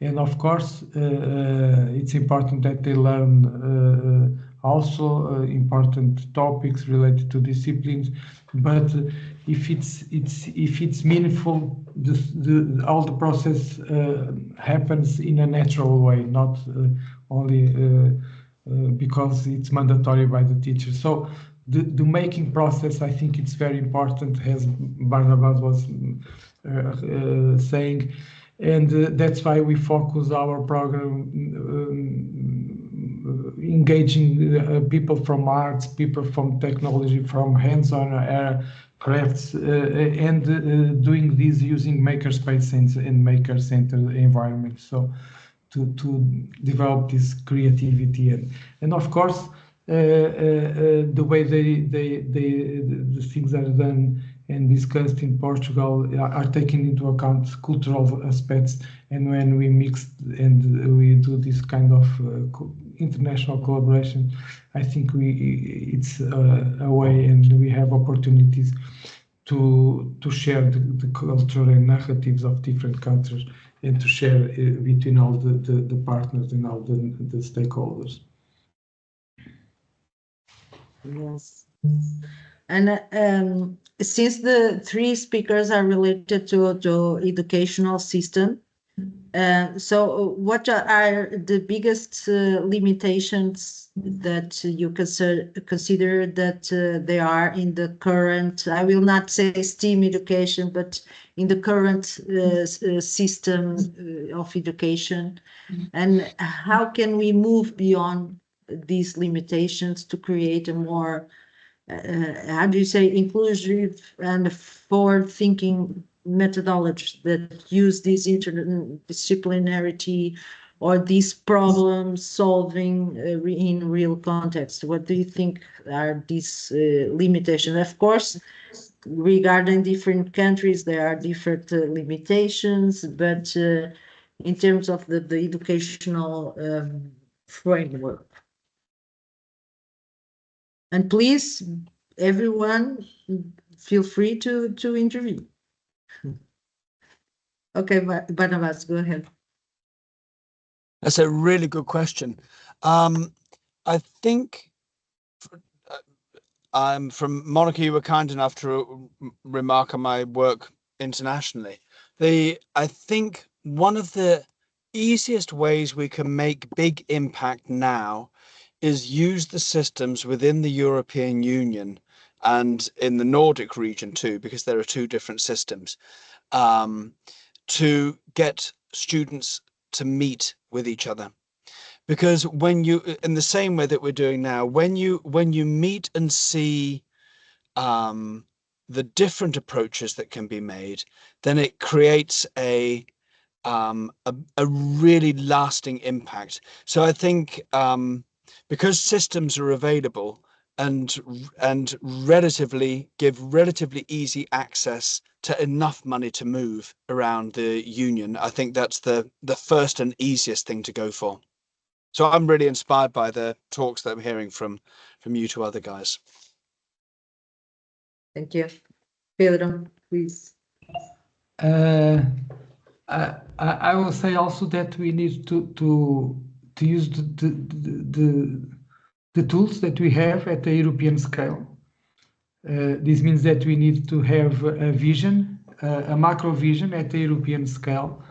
And of course, it's important that they learn also important topics related to disciplines. But if it's meaningful, all the process happens in a natural way, not only because it's mandatory by the teacher. So the making process, I think it's very important, as Barnabas was saying. And that's why we focus our program engaging people from arts, people from technology, from hands-on crafts, and doing this using makerspace and maker-centered environments. So to develop this creativity and of course the way the things are done and discussed in Portugal are taken into account cultural aspects, and when we mix and we do this kind of international collaboration, I think it's a way, and we have opportunities to share the culture and narratives of different cultures, and to share between all the partners and all the stakeholders. Yes. And since the three speakers are related to educational system, so what are the biggest limitations that you consider that they are in the current, I will not say STEAM education, but in the current system of education? And how can we move beyond these limitations to create a more how do you say, inclusive and forward-thinking methodologies that use this interdisciplinarity or these problem solving in real context? What do you think are these limitations? Of course, regarding different countries, there are different limitations, but in terms of the educational framework. And please, everyone, feel free to intervene. Okay, Barnabas, go ahead. That's a really good question. I think from Monica, you were kind enough to remark on my work internationally. I think one of the easiest ways we can make big impact now is use the systems within the European Union and in the Nordic region too, because there are two different systems, to get students to meet with each other. Because when you, in the same way that we're doing now, when you meet and see the different approaches that can be made, then it creates a really lasting impact. So I think because systems are available and give relatively easy access to enough money to move around the union, I think that's the first and easiest thing to go for. So I'm really inspired by the talks that I'm hearing from you two other guys. Thank you. Pedro, please. I will say also that we need to use the tools that we have at the European scale. This means that we need to have a vision, a macro vision at the European scale,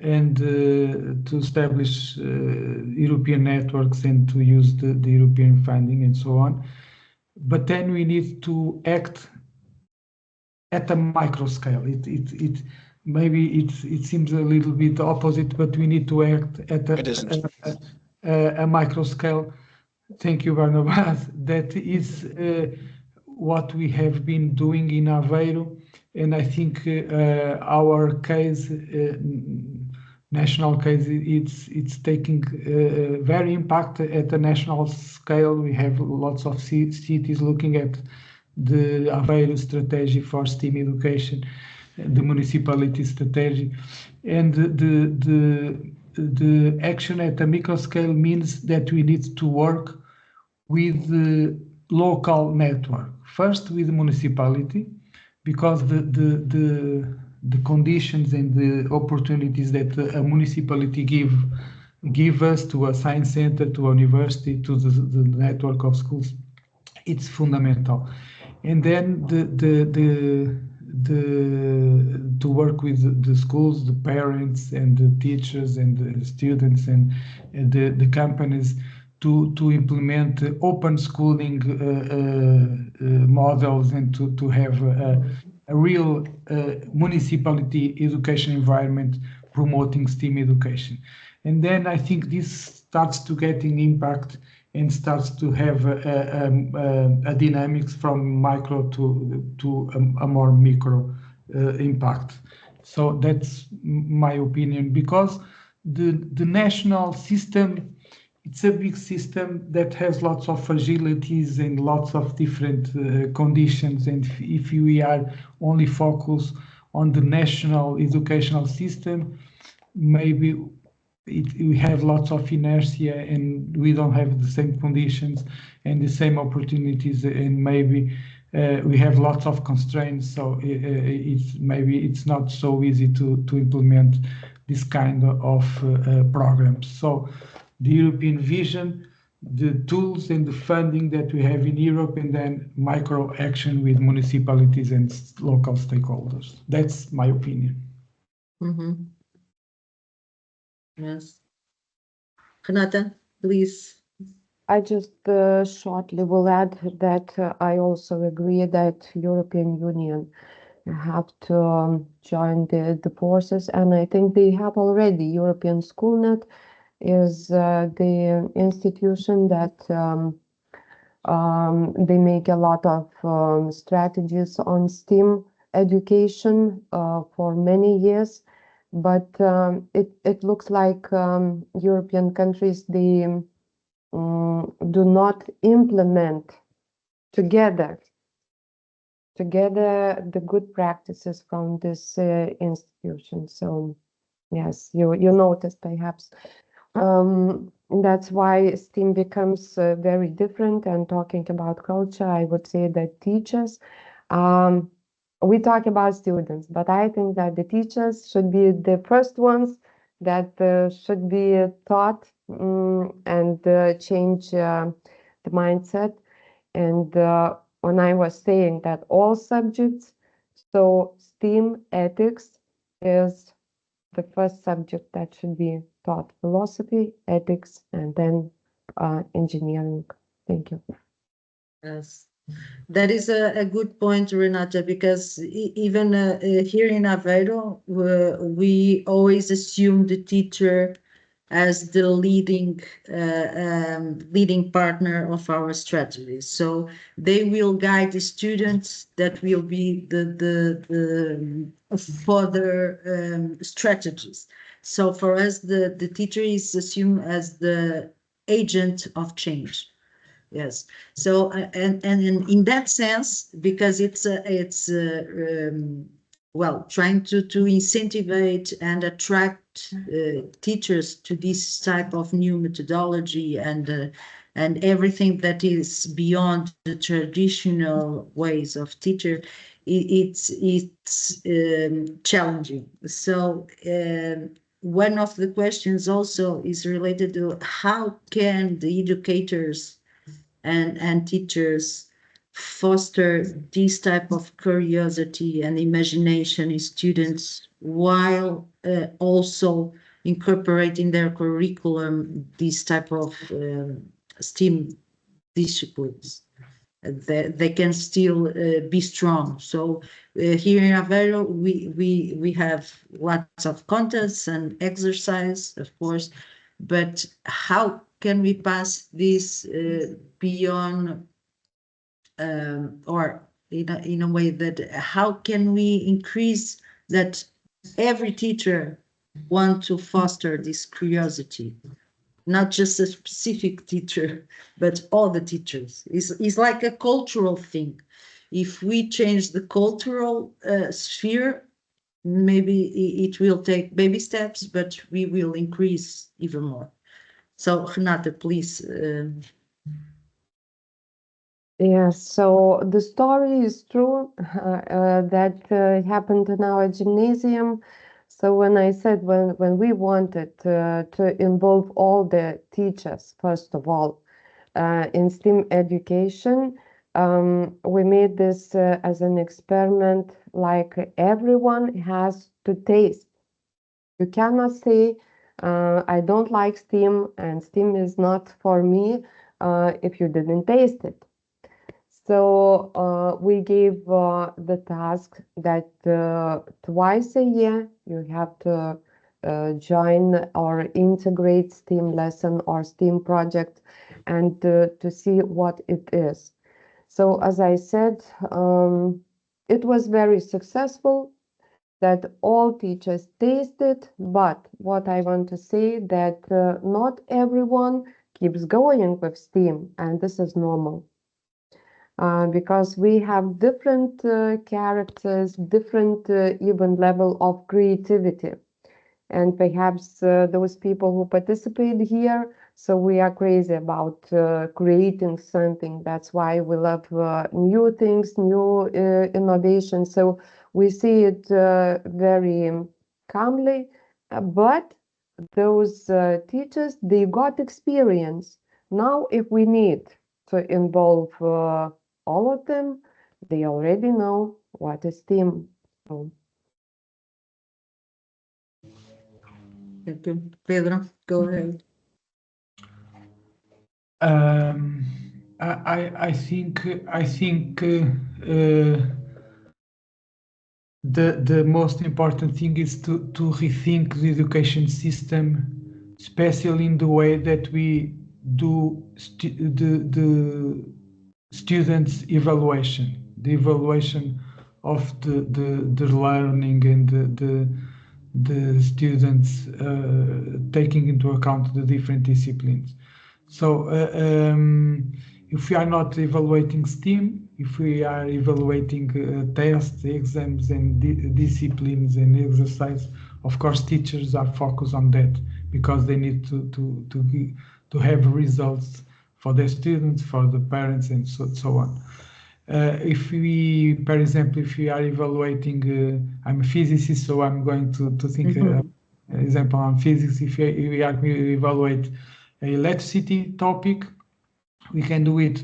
and to establish European networks and to use the European funding and so on. But then we need to act at a micro scale. It seems a little bit opposite, but we need to act at a micro scale. Thank you, Barnabas. That is what we have been doing in Aveiro, and I think our case, national case, it's taking very impact at the national scale. We have lots of cities looking at the Aveiro strategy for STEAM education, the municipality strategy, and the action at a micro scale means that we need to work with the local network. First with the municipality, because the conditions and the opportunities that a municipality give us to a science center, to a university, to the network of schools, it's fundamental. And then to work with the schools, the parents and the teachers and the students and the companies to implement open schooling models and to have a real municipality education environment promoting STEAM education. And then I think this starts to get an impact and starts to have a dynamics from micro to a more micro impact. So that's my opinion, because the national system, it's a big system that has lots of fragilities and lots of different conditions. And if we are only focused on the national educational system, maybe we have lots of inertia and we don't have the same conditions and the same opportunities, and maybe we have lots of constraints. So maybe it's not so easy to implement this kind of programs. So the European vision, the tools and the funding that we have in Europe, and then micro action with municipalities and local stakeholders. That's my opinion. Mm-hmm. Yes. Renata, please. I just shortly will add that I also agree that European Union have to join the forces, and I think they have already. European Schoolnet is the institution that they make a lot of strategies on STEAM education for many years, but it looks like European countries, they do not implement together the good practices from this institution. So yes, you noticed perhaps. That's why STEAM becomes very different. And talking about culture, I would say that teachers, we talk about students, but I think that the teachers should be the first ones that should be taught and change the mindset. And when I was saying that all subjects, so STEAM ethics is the first subject that should be taught: philosophy, ethics, and then engineering. Thank you. Yes, that is a good point, Renata, because even here in Aveiro, we always assume the teacher as the leading partner of our strategy. So they will guide the students. That will be the further strategies. So for us, the teacher is assumed as the agent of change. Yes. So and in that sense, because it's well, trying to incentivize and attract teachers to this type of new methodology and everything that is beyond the traditional ways of teacher, it's challenging. So one of the questions also is related to how can the educators and teachers foster this type of curiosity and imagination in students while also incorporating their curriculum these type of STEAM disciplines. They can still be strong. So here in Aveiro, we have lots of contents and exercise, of course, but how can we pass this beyond, or in a way that how can we increase that every teacher want to foster this curiosity? Not just a specific teacher, but all the teachers. It's like a cultural thing. If we change the cultural sphere, maybe it will take baby steps, but we will increase even more. So, Renata, please. Yes, so the story is true that happened in our gymnasium. So when I said when we wanted to involve all the teachers, first of all, in STEAM education, we made this as an experiment, like everyone has to taste. You cannot say, I don't like STEAM and STEAM is not for me if you didn't taste it. So we gave the task that twice a year you have to join or integrate STEAM lesson or STEAM project and to see what it is. So as I said, it was very successful that all teachers tasted, but what I want to say that not everyone keeps going with STEAM, and this is normal. Because we have different characters, different even level of creativity. And perhaps those people who participate here, so we are crazy about creating something. That's why we love new things, new innovation. So we see it very calmly, but those teachers, they got experience. Now, if we need to involve all of them, they already know what is STEAM. So, Pedro, go ahead. I think the most important thing is to rethink the education system, especially in the way that we do the students' evaluation, the evaluation of the learning and the students taking into account the different disciplines. So if we are not evaluating STEAM, if we are evaluating tests, exams, and disciplines and exercise, of course, teachers are focused on that because they need to have results for their students, for the parents, and so on. If we, for example, if we are evaluating, I'm a physicist, so I'm going to think example on physics. If we are to evaluate electricity topic, we can do it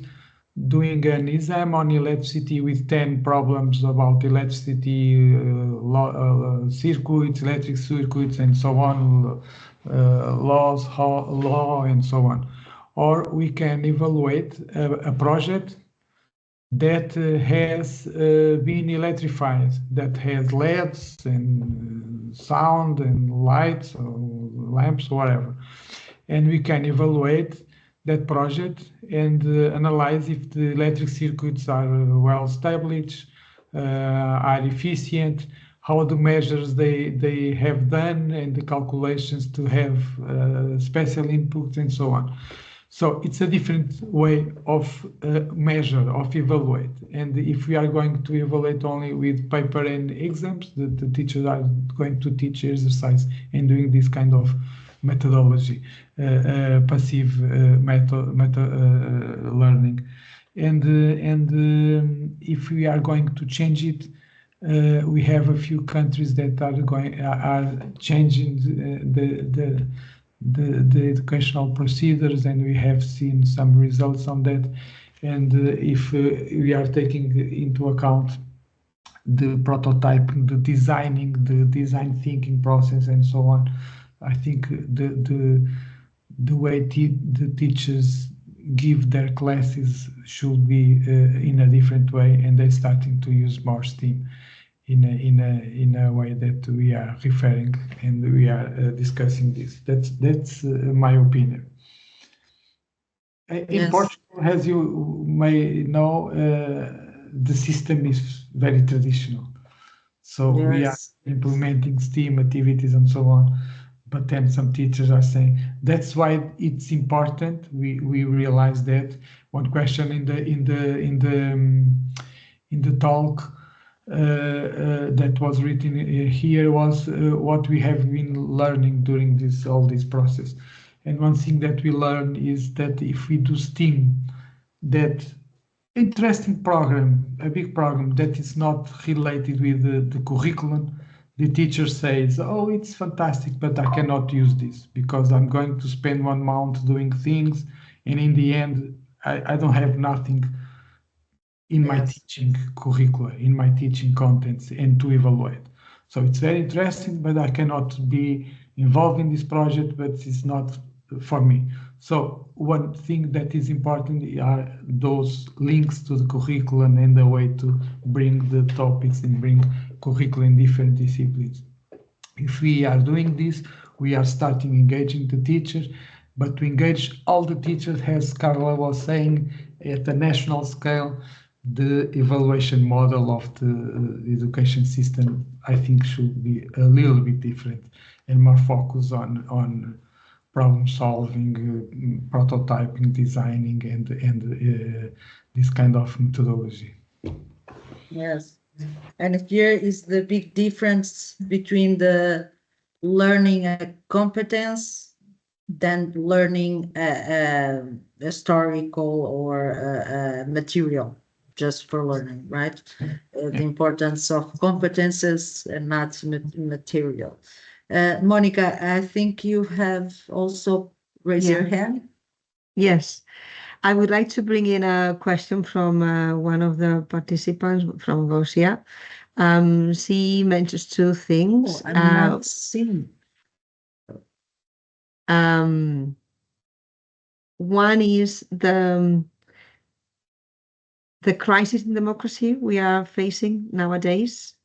doing an exam on electricity with 10 problems about electricity, circuits, electric circuits, and so on, law, and so on. Or we can evaluate a project that has been electrified, that has LEDs and sound and lights or lamps, whatever. And we can evaluate that project and analyze if the electric circuits are well established, are efficient, how the measures they have done, and the calculations to have special inputs and so on. So it's a different way of measure, of evaluate. And if we are going to evaluate only with paper and exams, the teachers are going to teach exercise and doing this kind of methodology, passive learning. And if we are going to change it, We have a few countries that are changing the educational procedures, and we have seen some results on that. And if we are taking into account the prototyping, the designing, the design thinking process, and so on, I think the way the teachers give their classes should be in a different way, and they're starting to use more STEAM in a way that we are referring, and we are discussing this. That's my opinion. In Yes. Portugal, as you may know, the system is very traditional. So we are Yes. implementing STEAM activities and so on. But then some teachers are saying that's why it's important. We realize that. One question in the talk that was written here was what we have been learning during all this process. And one thing that we learn is that if we do STEAM, that interesting program, a big program that is not related with the curriculum, the teacher says, oh, it's fantastic, but I cannot use this because I'm going to spend 1 month doing things, and in the end, I don't have nothing in my Yes. teaching curricula, in my teaching contents, and to evaluate. So it's very interesting, but I cannot be involved in this project, but it's not for me. So one thing that is important are those links to the curriculum and the way to bring the topics and bring curriculum in different disciplines. If we are doing this, we are starting engaging the teachers, but to engage all the teachers, as Carla was saying, at the national scale, the evaluation model of the education system, I think, should be a little bit different and more focused on problem solving, prototyping, designing, and this kind of methodology. Yes. And here is the big difference between the learning a competence than learning a historical or a material just for learning, right? The importance of competences and not material. Monica, I think you have also raised your hand. Yes. I would like to bring in a question from one of the participants from Russia. She mentions two things. Oh, I'm not seeing. One is the crisis in democracy we are facing nowadays,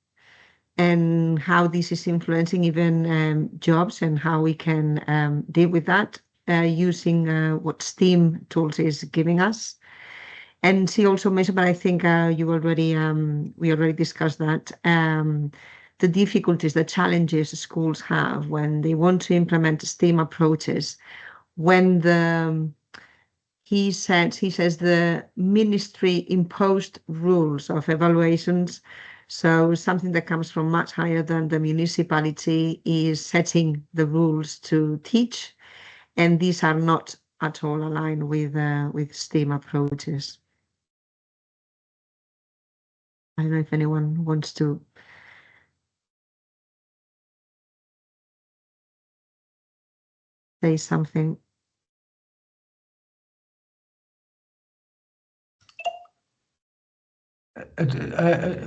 and how this is influencing even jobs, and how we can deal with that using what STEAM tools is giving us. And she also mentioned, but I think we already discussed that, the difficulties, the challenges schools have when they want to implement STEAM approaches. When he says the ministry imposed rules of evaluations, so something that comes from much higher than the municipality is setting the rules to teach, and these are not at all aligned with STEAM approaches. I don't know if anyone wants to say something.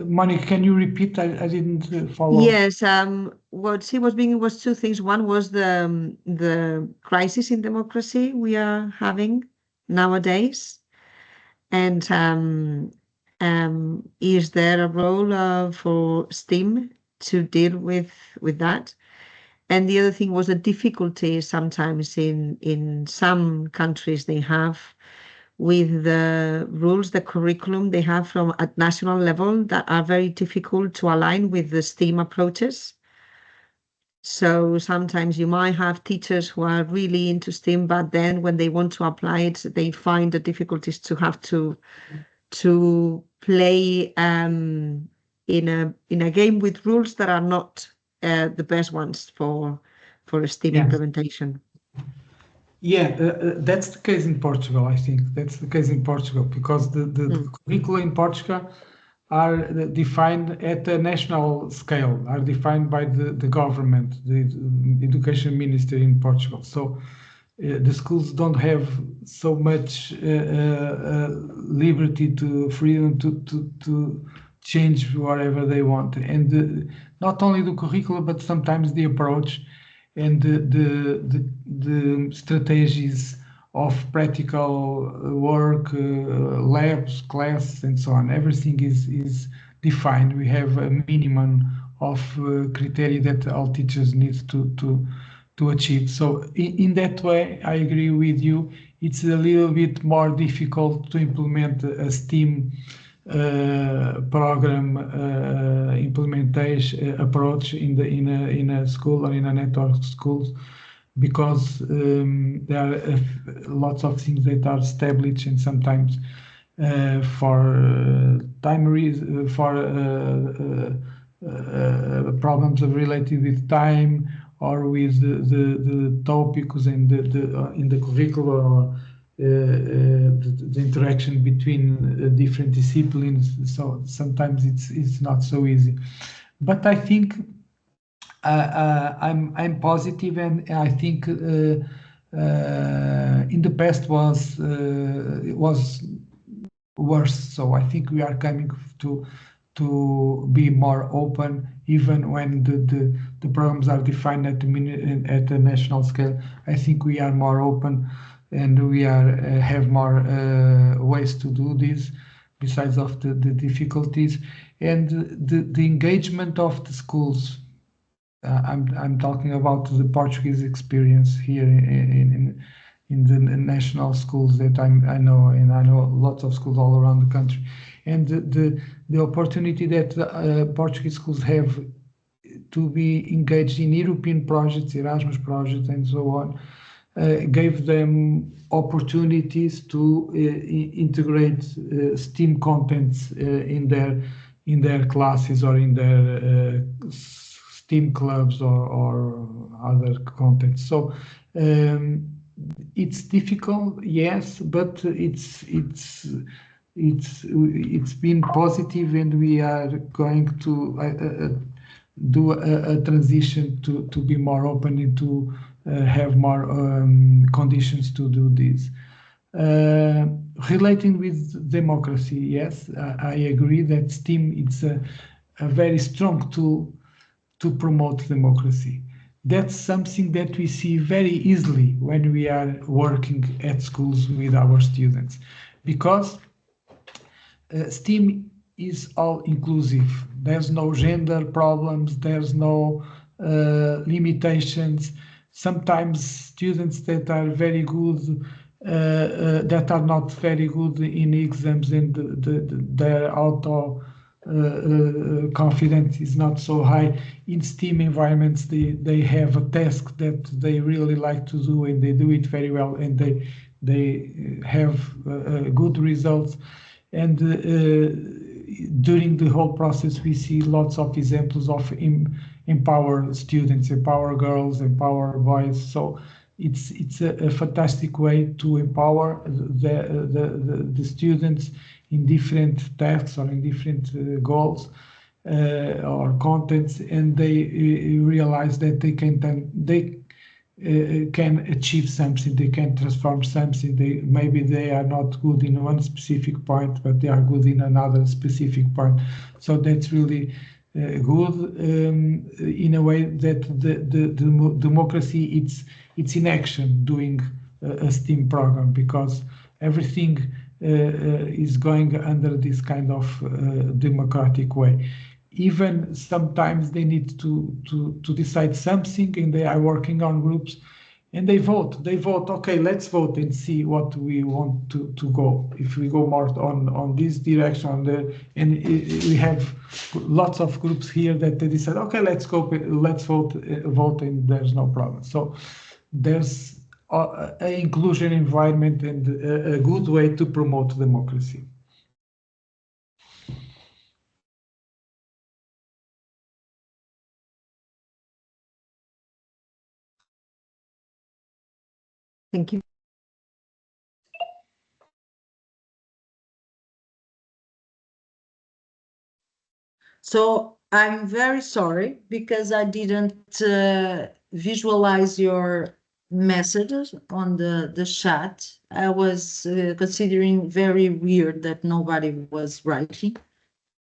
Monica, can you repeat? I didn't follow. Yes, what she was bringing was two things. One was the crisis in democracy we are having nowadays, and is there a role for STEAM to deal with that? And the other thing was the difficulty sometimes in some countries they have with the rules, the curriculum they have from at national level that are very difficult to align with the STEAM approaches. So sometimes you might have teachers who are really into STEAM, but then when they want to apply it, they find the difficulties to have to play in a game with rules that are not the best ones for a STEAM implementation. Yeah, that's the case in Portugal, I think. That's the case in Portugal because the curricula in Portugal are defined at a national scale, are defined by the government, the education minister in Portugal. So the schools don't have so much liberty to freedom to change whatever they want. And not only the curriculum, but sometimes the approach and the strategies of practical work, labs, classes, and so on. Everything is defined. We have a minimum of criteria that all teachers need to achieve. So in that way, I agree with you. It's a little bit more difficult to implement a STEAM program implementation approach in a school or in a network of schools, because there are lots of things that are established, and sometimes for time for problems related with time or with the topics and in the curriculum, or the interaction between different disciplines. So sometimes it's not so easy. But I think I'm positive, and I think in the past it was worse. So I think we are coming to be more open, even when the programs are defined at the national scale. I think we are more open, and we are have more ways to do this, besides of the difficulties and the engagement of the schools. I'm talking about the Portuguese experience here in the national schools that I know, and I know lots of schools all around the country, and the opportunity that Portuguese schools have to be engaged in European projects, Erasmus projects, and so on, gave them opportunities to integrate STEAM contents in their classes or in their STEAM clubs or other contents. So it's difficult, yes, but it's been positive, and we are going to do a transition to be more open and to have more conditions to do this. Relating with democracy, yes, I agree that STEAM it's a very strong tool to promote democracy. That's something that we see very easily when we are working at schools with our students, because STEAM is all inclusive. There's no gender problems, there's no limitations. Sometimes students that are very good, that are not very good in exams, and their auto confidence is not so high. In STEAM environments, they have a task that they really like to do, and they do it very well, and they have good results. And during the whole process, we see lots of examples of empower students, empower girls, empower boys. So it's a fantastic way to empower the students in different tasks or in different goals or contents, and they realize that they can achieve something, they can transform something. Maybe they are not good in one specific point, but they are good in another specific point. So that's really good, in a way that the democracy it's in action doing a STEAM program, because everything is going under this kind of democratic way. Even sometimes they need to decide something, and they are working on groups, and they vote. Okay, let's vote and see what we want to go. If we go more on this direction, and we have lots of groups here that they decide, okay, let's vote, and there's no problem. So there's an inclusion environment and a good way to promote democracy. Thank you. So I'm very sorry because I didn't visualize your messages on the chat. I was considering very weird that nobody was writing.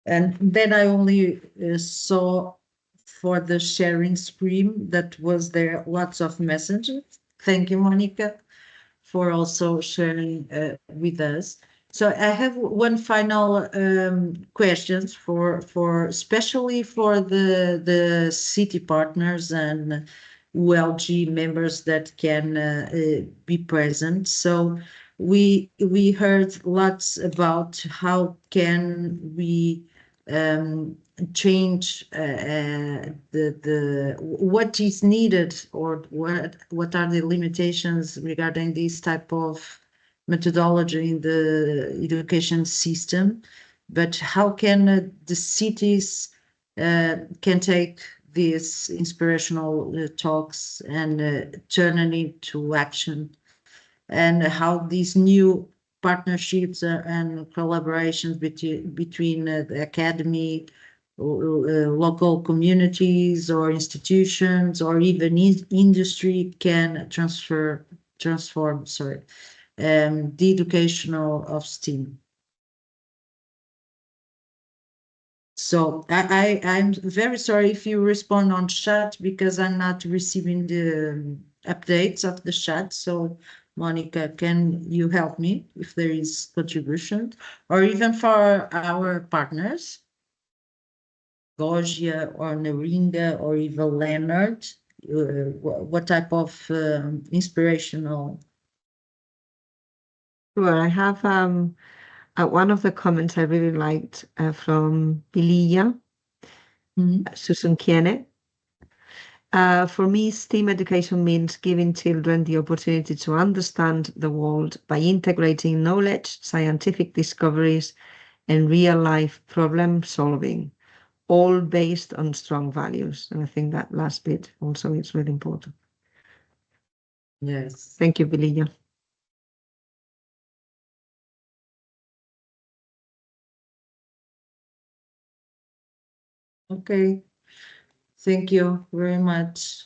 And then I only saw for the sharing screen that was there lots of messages. Thank you, Monica, for also sharing with us. So I have one final questions for especially for the city partners and ULG members that can be present. So we heard lots about how can we change the what is needed or what are the limitations regarding this type of methodology in the education system, but how can the cities can take these inspirational talks and turn it into action, and how these new partnerships and collaborations between the academy, local communities or institutions or even industry can transform the educational of STEAM. So I'm very sorry if you respond on chat because I'm not receiving the updates of the chat. So Monica, can you help me if there is contribution, or even for our partners, Gogia or Naringa or even Leonard, what type of inspirational? Well, I have one of the comments I really liked from Pilia, Susan Kiene. For me, STEAM education means giving children the opportunity to understand the world by integrating knowledge, scientific discoveries, and real-life problem solving, all based on strong values. And I think that last bit also is really important. Yes. Thank you, Pilia. Okay. Thank you very much.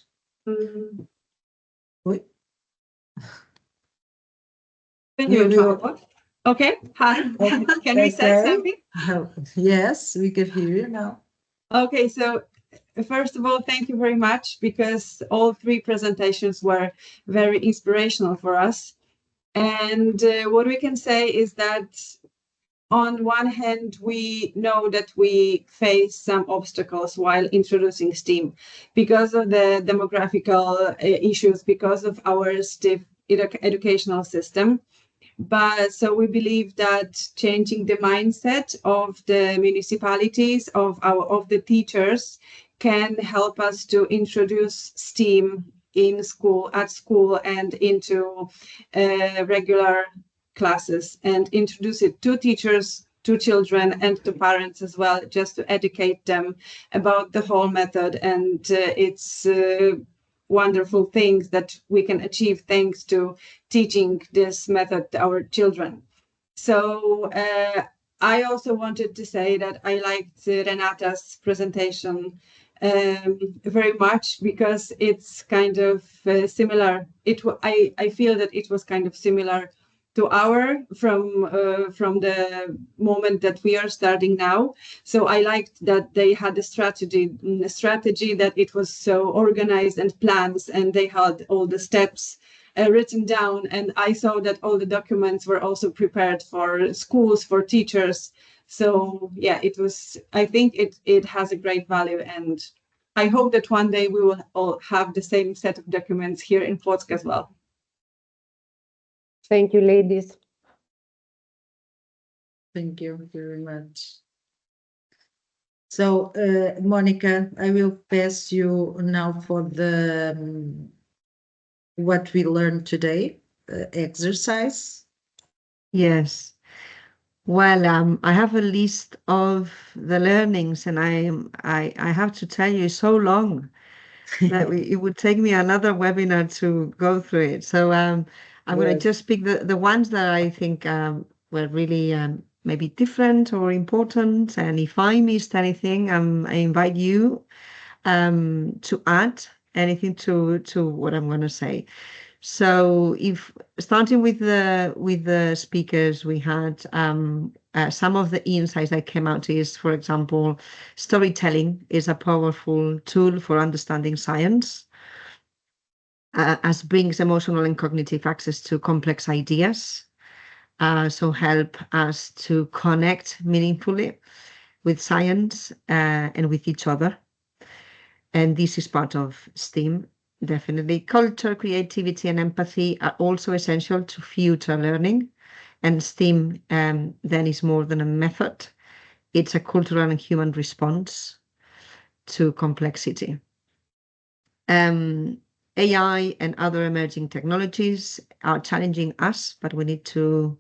Wait. Okay, hi. Can we say something? Yes, we can hear you now. Okay, so first of all, thank you very much because all three presentations were very inspirational for us. And what we can say is that on one hand, we know that we face some obstacles while introducing STEAM because of the demographical issues, because of our stiff educational system. But so we believe that changing the mindset of the municipalities, of the teachers, can help us to introduce STEAM at school and into regular classes, and introduce it to teachers, to children, and to parents as well, just to educate them about the whole method and its wonderful things that we can achieve thanks to teaching this method to our children. So I also wanted to say that I liked Renata's presentation very much because it's kind of similar. I feel that it was kind of similar to from the moment that we are starting now. So I liked that they had a strategy that it was so organized and plans, and they had all the steps written down. And I saw that all the documents were also prepared for schools, for teachers. So yeah, I think it has a great value, and I hope that one day we will all have the same set of documents here in Płock as well. Thank you, ladies. Thank you very much. So, Monica, I will pass you now for the what we learned today, exercise. Yes. Well, I have a list of the learnings, and I have to tell you, it's so long that it would take me another webinar to go through it. So I'm going to just pick the ones that I think were really maybe different or important. And if I missed anything, I invite you to add anything to what I'm going to say. So if starting with the speakers, we had some of the insights that came out is, for example, storytelling is a powerful tool for understanding science, as brings emotional and cognitive access to complex ideas. So help us to connect meaningfully with science and with each other. And this is part of STEAM. Definitely. Culture, creativity, and empathy are also essential to future learning. And STEAM then is more than a method. It's a cultural and human response to complexity. AI and other emerging technologies are challenging us, but we need to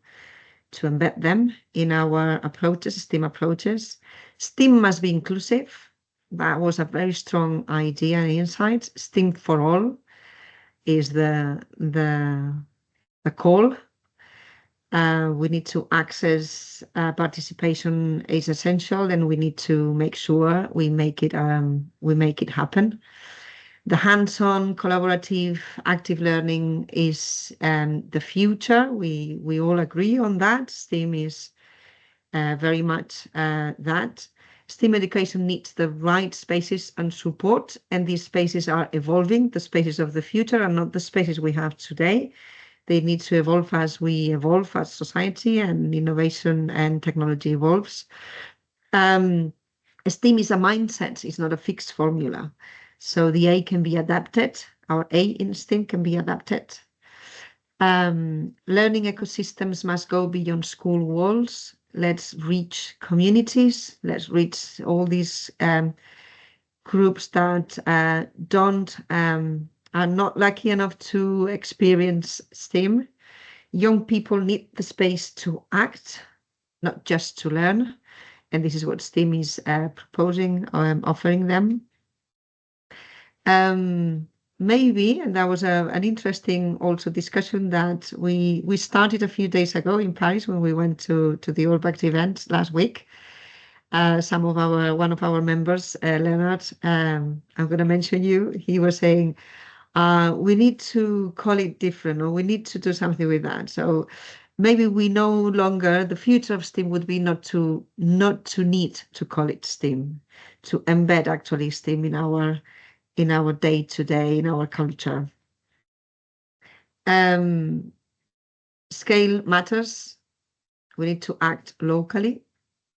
embed them in our approaches, STEAM approaches. STEAM must be inclusive. That was a very strong idea and insight. STEAM for all is the call. We need to access participation is essential, and we need to make sure we make it happen. The hands-on, collaborative, active learning is the future. We all agree on that. STEAM is very much that. STEAM education needs the right spaces and support, and these spaces are evolving. The spaces of the future are not the spaces we have today. They need to evolve as we evolve as society and innovation and technology evolves. STEAM is a mindset, it's not a fixed formula. So the A can be adapted, our A in STEAM can be adapted. Learning ecosystems must go beyond school walls. Let's reach communities. Let's reach all these groups that are not lucky enough to experience STEAM. Young people need the space to act, not just to learn. And this is what STEAM is proposing, offering them. Maybe, and that was an interesting also discussion that we started a few days ago in Paris when we went to the Urbact event last week. One of our members, Leonard, I'm going to mention you. He was saying, we need to call it different, or we need to do something with that. So maybe we no longer, the future of STEAM would be not to need to call it STEAM, to embed actually STEAM in our day-to-day, in our culture. Scale matters. We need to act locally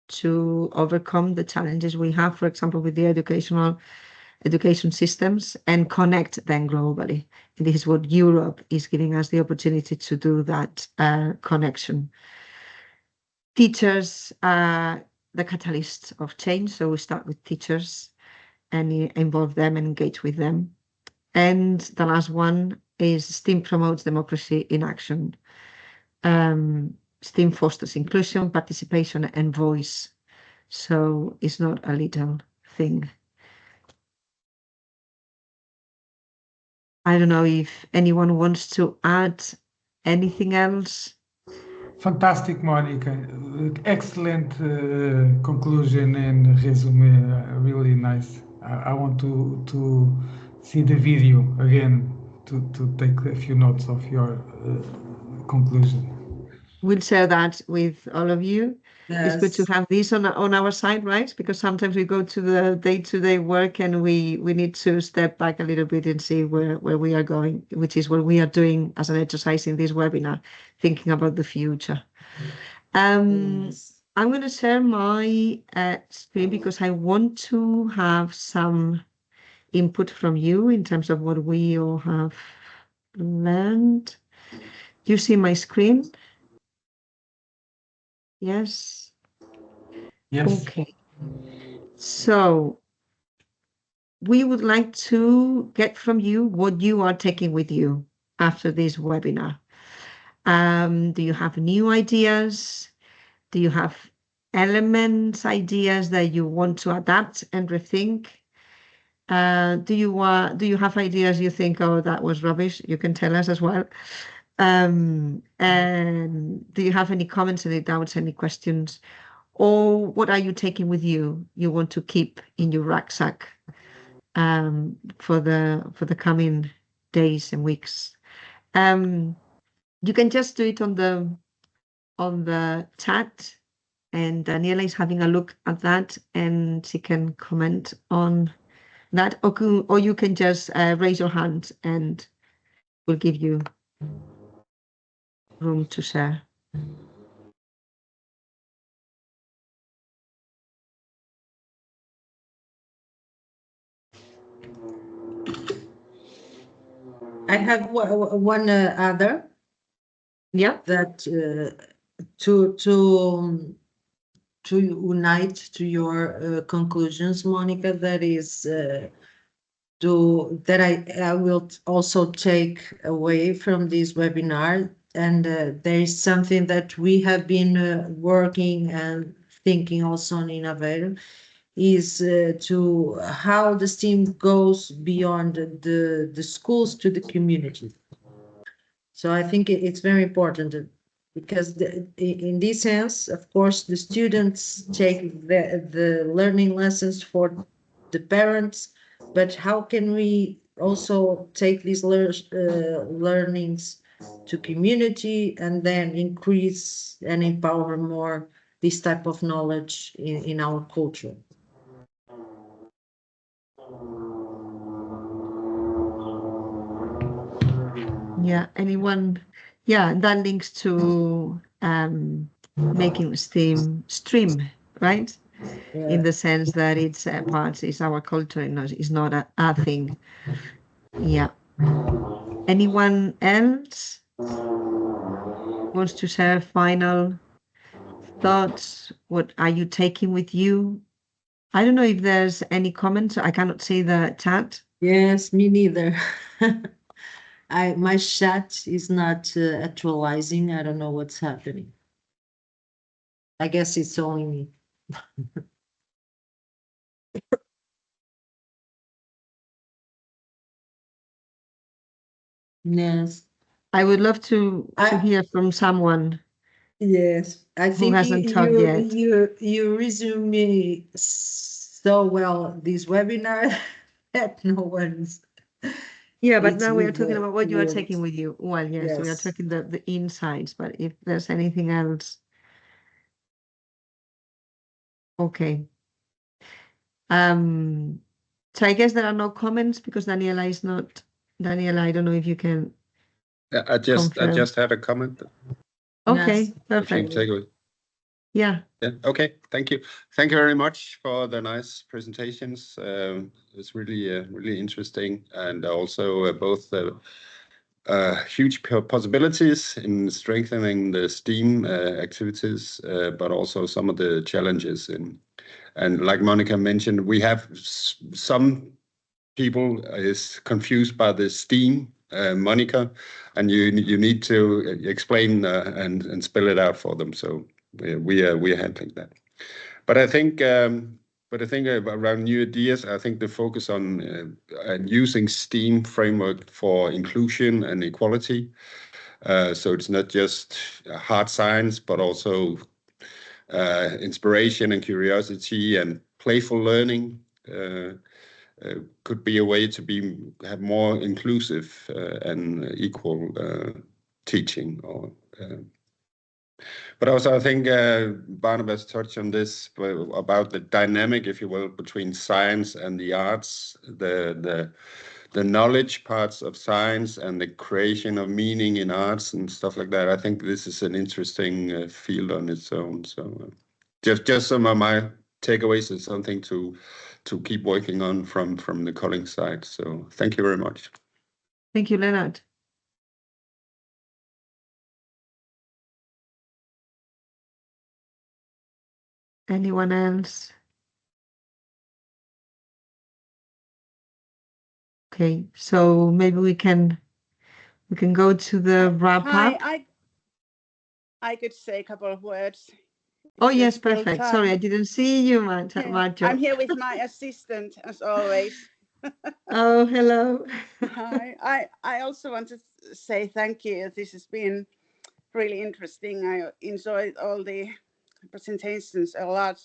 to overcome the challenges we have, for example, with the education systems, and connect them globally. And this is what Europe is giving us the opportunity to do, that connection. Teachers are the catalyst of change, so we start with teachers and involve them and engage with them. And the last one is STEAM promotes democracy in action. STEAM fosters inclusion, participation, and voice. So it's not a little thing. I don't know if anyone wants to add anything else. Fantastic, Monica. Excellent conclusion and resume. Really nice. I want to see the video again to take a few notes of your conclusion. We'll share that with all of you. Yes. It's good to have this on our side, right? Because sometimes we go to the day-to-day work and we need to step back a little bit and see where we are going, which is what we are doing as an exercise in this webinar, thinking about the future. Yes. I'm going to share my screen because I want to have some input from you in terms of what we all have learned. Do you see my screen? Yes. Yes. Okay. So we would like to get from you what you are taking with you after this webinar. Do you have new ideas? Do you have elements, ideas that you want to adapt and rethink? Do you have ideas you think, oh, that was rubbish? You can tell us as well. And do you have any comments, any doubts, any questions? Or what are you taking with you want to keep in your rucksack for the coming days and weeks? You can just do it on the chat, and Daniela is having a look at that, and she can comment on that, or you can just raise your hand, and we'll give you room to share. I have one other. Yeah. That to unite to your conclusions, Monica. That is I will also take away from this webinar, and there is something that we have been working and thinking also in Aveiro, is to how the STEAM goes beyond the schools to the community. So I think it's very important because in this sense, of course, the students take the learning lessons for the parents, but how can we also take these learnings to community and then increase and empower more this type of knowledge in our culture? Yeah, anyone? Yeah, that links to making STEAM stream, right? In the sense that it's it's our culture, it's not a thing. Yeah. Anyone else wants to share final thoughts? What are you taking with you? I don't know if there's any comments. I cannot see the chat. Yes, me neither. My chat is not actualizing. I don't know what's happening. I guess it's only me. Yes. I would love to hear from someone. Yes, I think hasn't talked yet. You resume me so well this webinar that no one's. Yeah, but It's now we are with talking the about what you are words. taking with you. Well, yes, we are Yes. talking the insights, but if there's anything else. Okay. So I guess there are no comments because Daniela is not. Daniela, I don't know if you can. I just had a comment. Okay, Yes. perfect. Take away. Yeah. Yeah. Okay. Thank you. Thank you very much for the nice presentations. It's really interesting, and also both huge possibilities in strengthening the STEAM activities, but also some of the challenges. And like Monica mentioned, we have some people is confused by the STEAM, Monica, and you need to explain and spell it out for them. So we are handling that. But I think around new ideas, I think the focus on using STEAM framework for inclusion and equality. So it's not just hard science, but also inspiration and curiosity and playful learning. Could be a way to have more inclusive and equal teaching. But also, I think Barnabas touched on this about the dynamic, if you will, between science and the arts, the knowledge parts of science and the creation of meaning in arts and stuff like that. I think this is an interesting field on its own. So just some of my takeaways is something to keep working on from the calling side. So thank you very much. Thank you, Leonard. Anyone else? Okay, so maybe we can go to the wrap up. I could say a couple of words. Oh yes, perfect. Sorry, I didn't see you, Marjo. I'm here with my assistant as always. Oh, hello. Hi. I also want to say thank you. This has been really interesting. I enjoyed all the presentations a lot.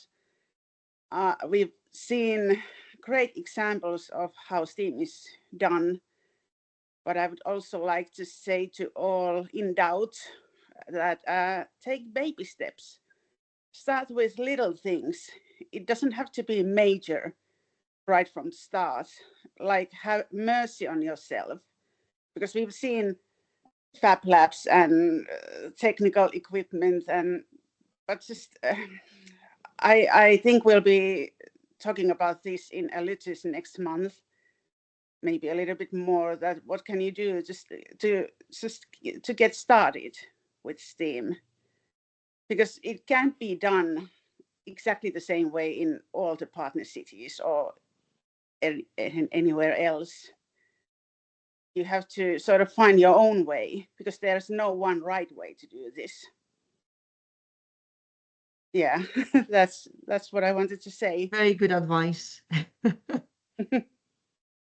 We've seen great examples of how STEAM is done, but I would also like to say to all in doubt that take baby steps. Start with little things. It doesn't have to be major right from the start. Like, have mercy on yourself, because we've seen fab labs and technical equipment, but just I think we'll be talking about this in Elytis next month, maybe a little bit more. That what can you do just to get started with STEAM, because it can't be done exactly the same way in all the partner cities or anywhere else. You have to sort of find your own way, because there's no one right way to do this. Yeah, that's what I wanted to say. Very good advice.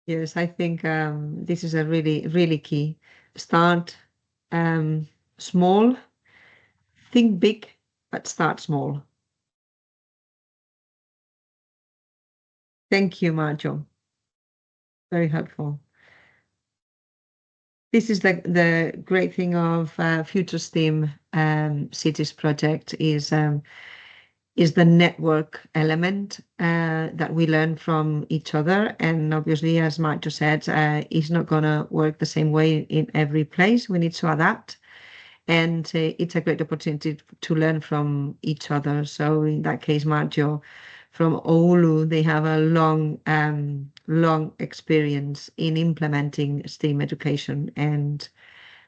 Yes, I think this is a really key. Start small, think big, but start small. Thank you, Marjo. Very helpful. This is the great thing of Future STEAM Cities project is the network element that we learn from each other. And obviously, as Marjo said, it's not going to work the same way in every place. We need to adapt. And it's a great opportunity to learn from each other. So in that case, Marjo, from Oulu, they have a long experience in implementing STEAM education, and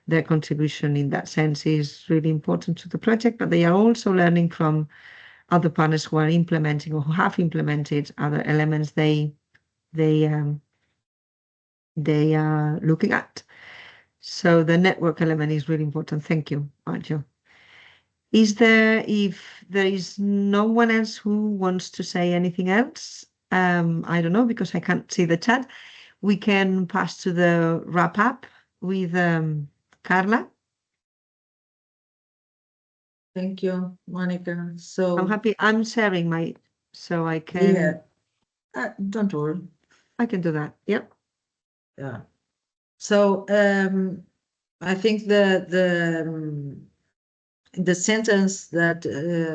their contribution in that sense is really important to the project. But they are also learning from other partners who are implementing or who have implemented other elements they are looking at. So the network element is really important. Thank you, Marjo. If there is no one else who wants to say anything else, I don't know, because I can't see the chat, we can pass to the wrap up with Carla. Thank you, Monica. So I'm happy. I'm sharing so I can. Yeah, don't worry. I can do that. Yep. Yeah. So I think the sentence that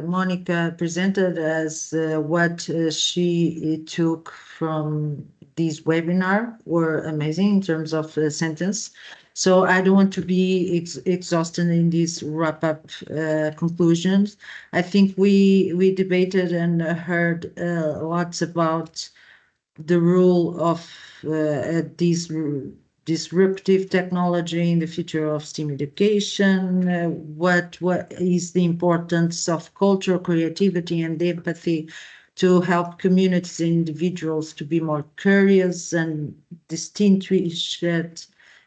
Monica presented as what she took from this webinar were amazing in terms of sentence. So I don't want to be exhausted in these wrap-up conclusions. I think we debated and heard lots about the role of these disruptive technology in the future of STEAM education, what is the importance of cultural creativity and empathy to help communities and individuals to be more curious and distinguished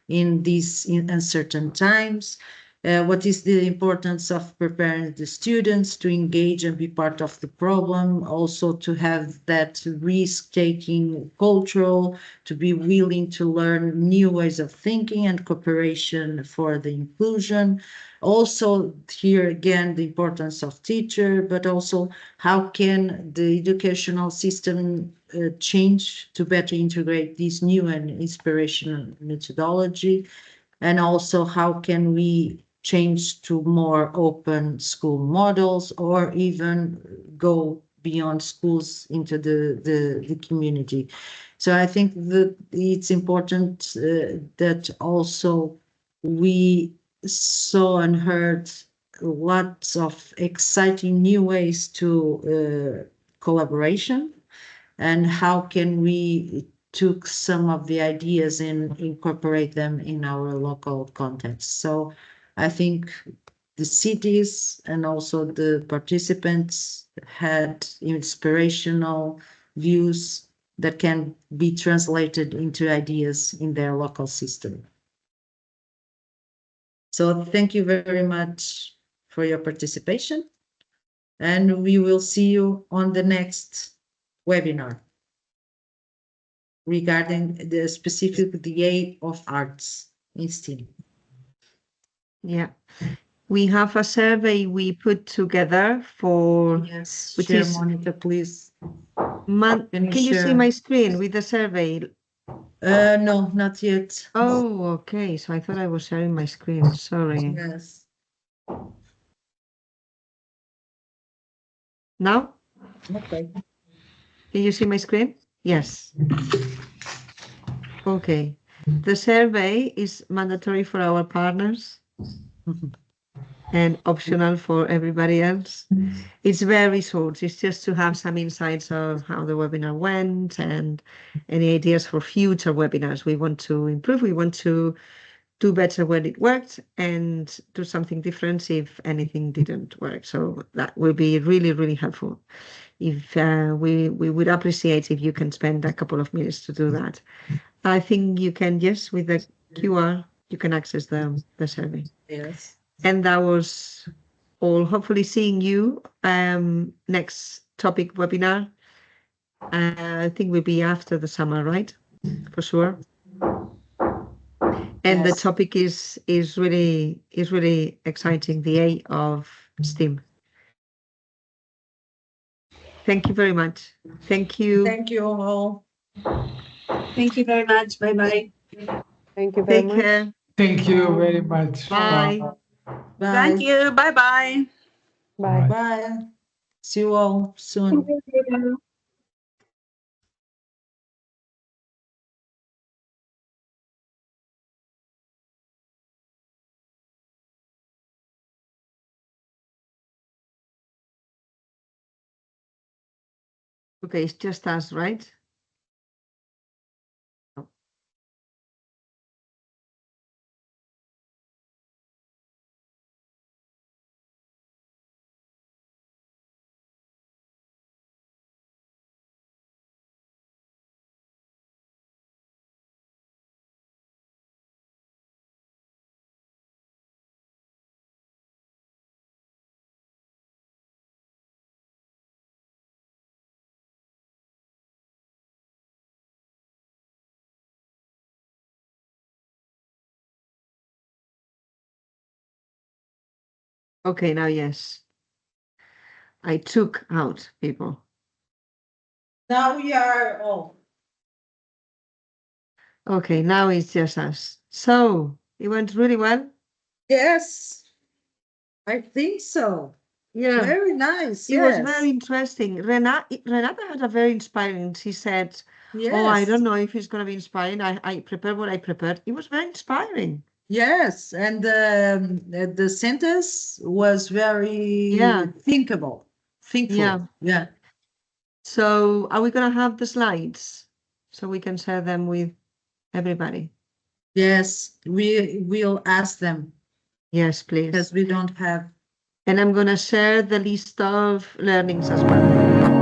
in these uncertain times. What is the importance of preparing the students to engage and be part of the problem, also to have that risk-taking culture, to be willing to learn new ways of thinking and cooperation for the inclusion. Also here again, the importance of teacher, but also how can the educational system change to better integrate this new and inspirational methodology, and also how can we change to more open school models or even go beyond schools into the community. So I think that it's important that also we saw and heard lots of exciting new ways to collaboration, and how can we took some of the ideas and incorporate them in our local context. So I think the cities and also the participants had inspirational views that can be translated into ideas in their local system. So thank you very much for your participation, and we will see you on the next webinar. regarding the specific DA of arts in STEAM. Yeah. We have a survey we put together for Yes, which share, is Monica, please. Can Can you you see share? my screen with the survey? No, not yet. Oh, okay. So I thought I was sharing my screen. Sorry. Yes. Now? Okay. Can you see my screen? Yes. Okay. The survey is mandatory for our partners and optional for everybody else. It's very short. It's just to have some insights of how the webinar went and any ideas for future webinars we want to improve. We want to do better when it worked and do something different if anything didn't work. So that will be really, really helpful. If we would appreciate if you can spend a couple of minutes to do that. I think you can, yes, with the QR, you can access the survey. Yes. And that was all. Hopefully seeing you next topic webinar. I think will be after the summer, right? For sure. And the Yes. topic is really exciting, the A of STEAM. Thank you very much. Thank you. Thank you all. Thank you very much. Bye bye. Thank you very Take much. care. Thank you very much. Bye. Bye. Thank you. Bye bye. Bye. Bye. See you all soon. Okay, it's just us, right? Okay, now yes. I took out people. Now we are all. Okay, now it's just us. So it went really well. Yes. I think so. Yeah. Very nice. It was Yes. very interesting. Renata had a very inspiring. She said, Yes. "Oh, I don't know if it's going to be inspiring. I prepared what I prepared." It was very inspiring. Yes, and the sentence was very Yeah. thinkable. Yeah. Yeah. So are we going to have the slides so we can share them with everybody? Yes, we will ask them Yes, please. because we don't have. And I'm going to share the list of learnings as well.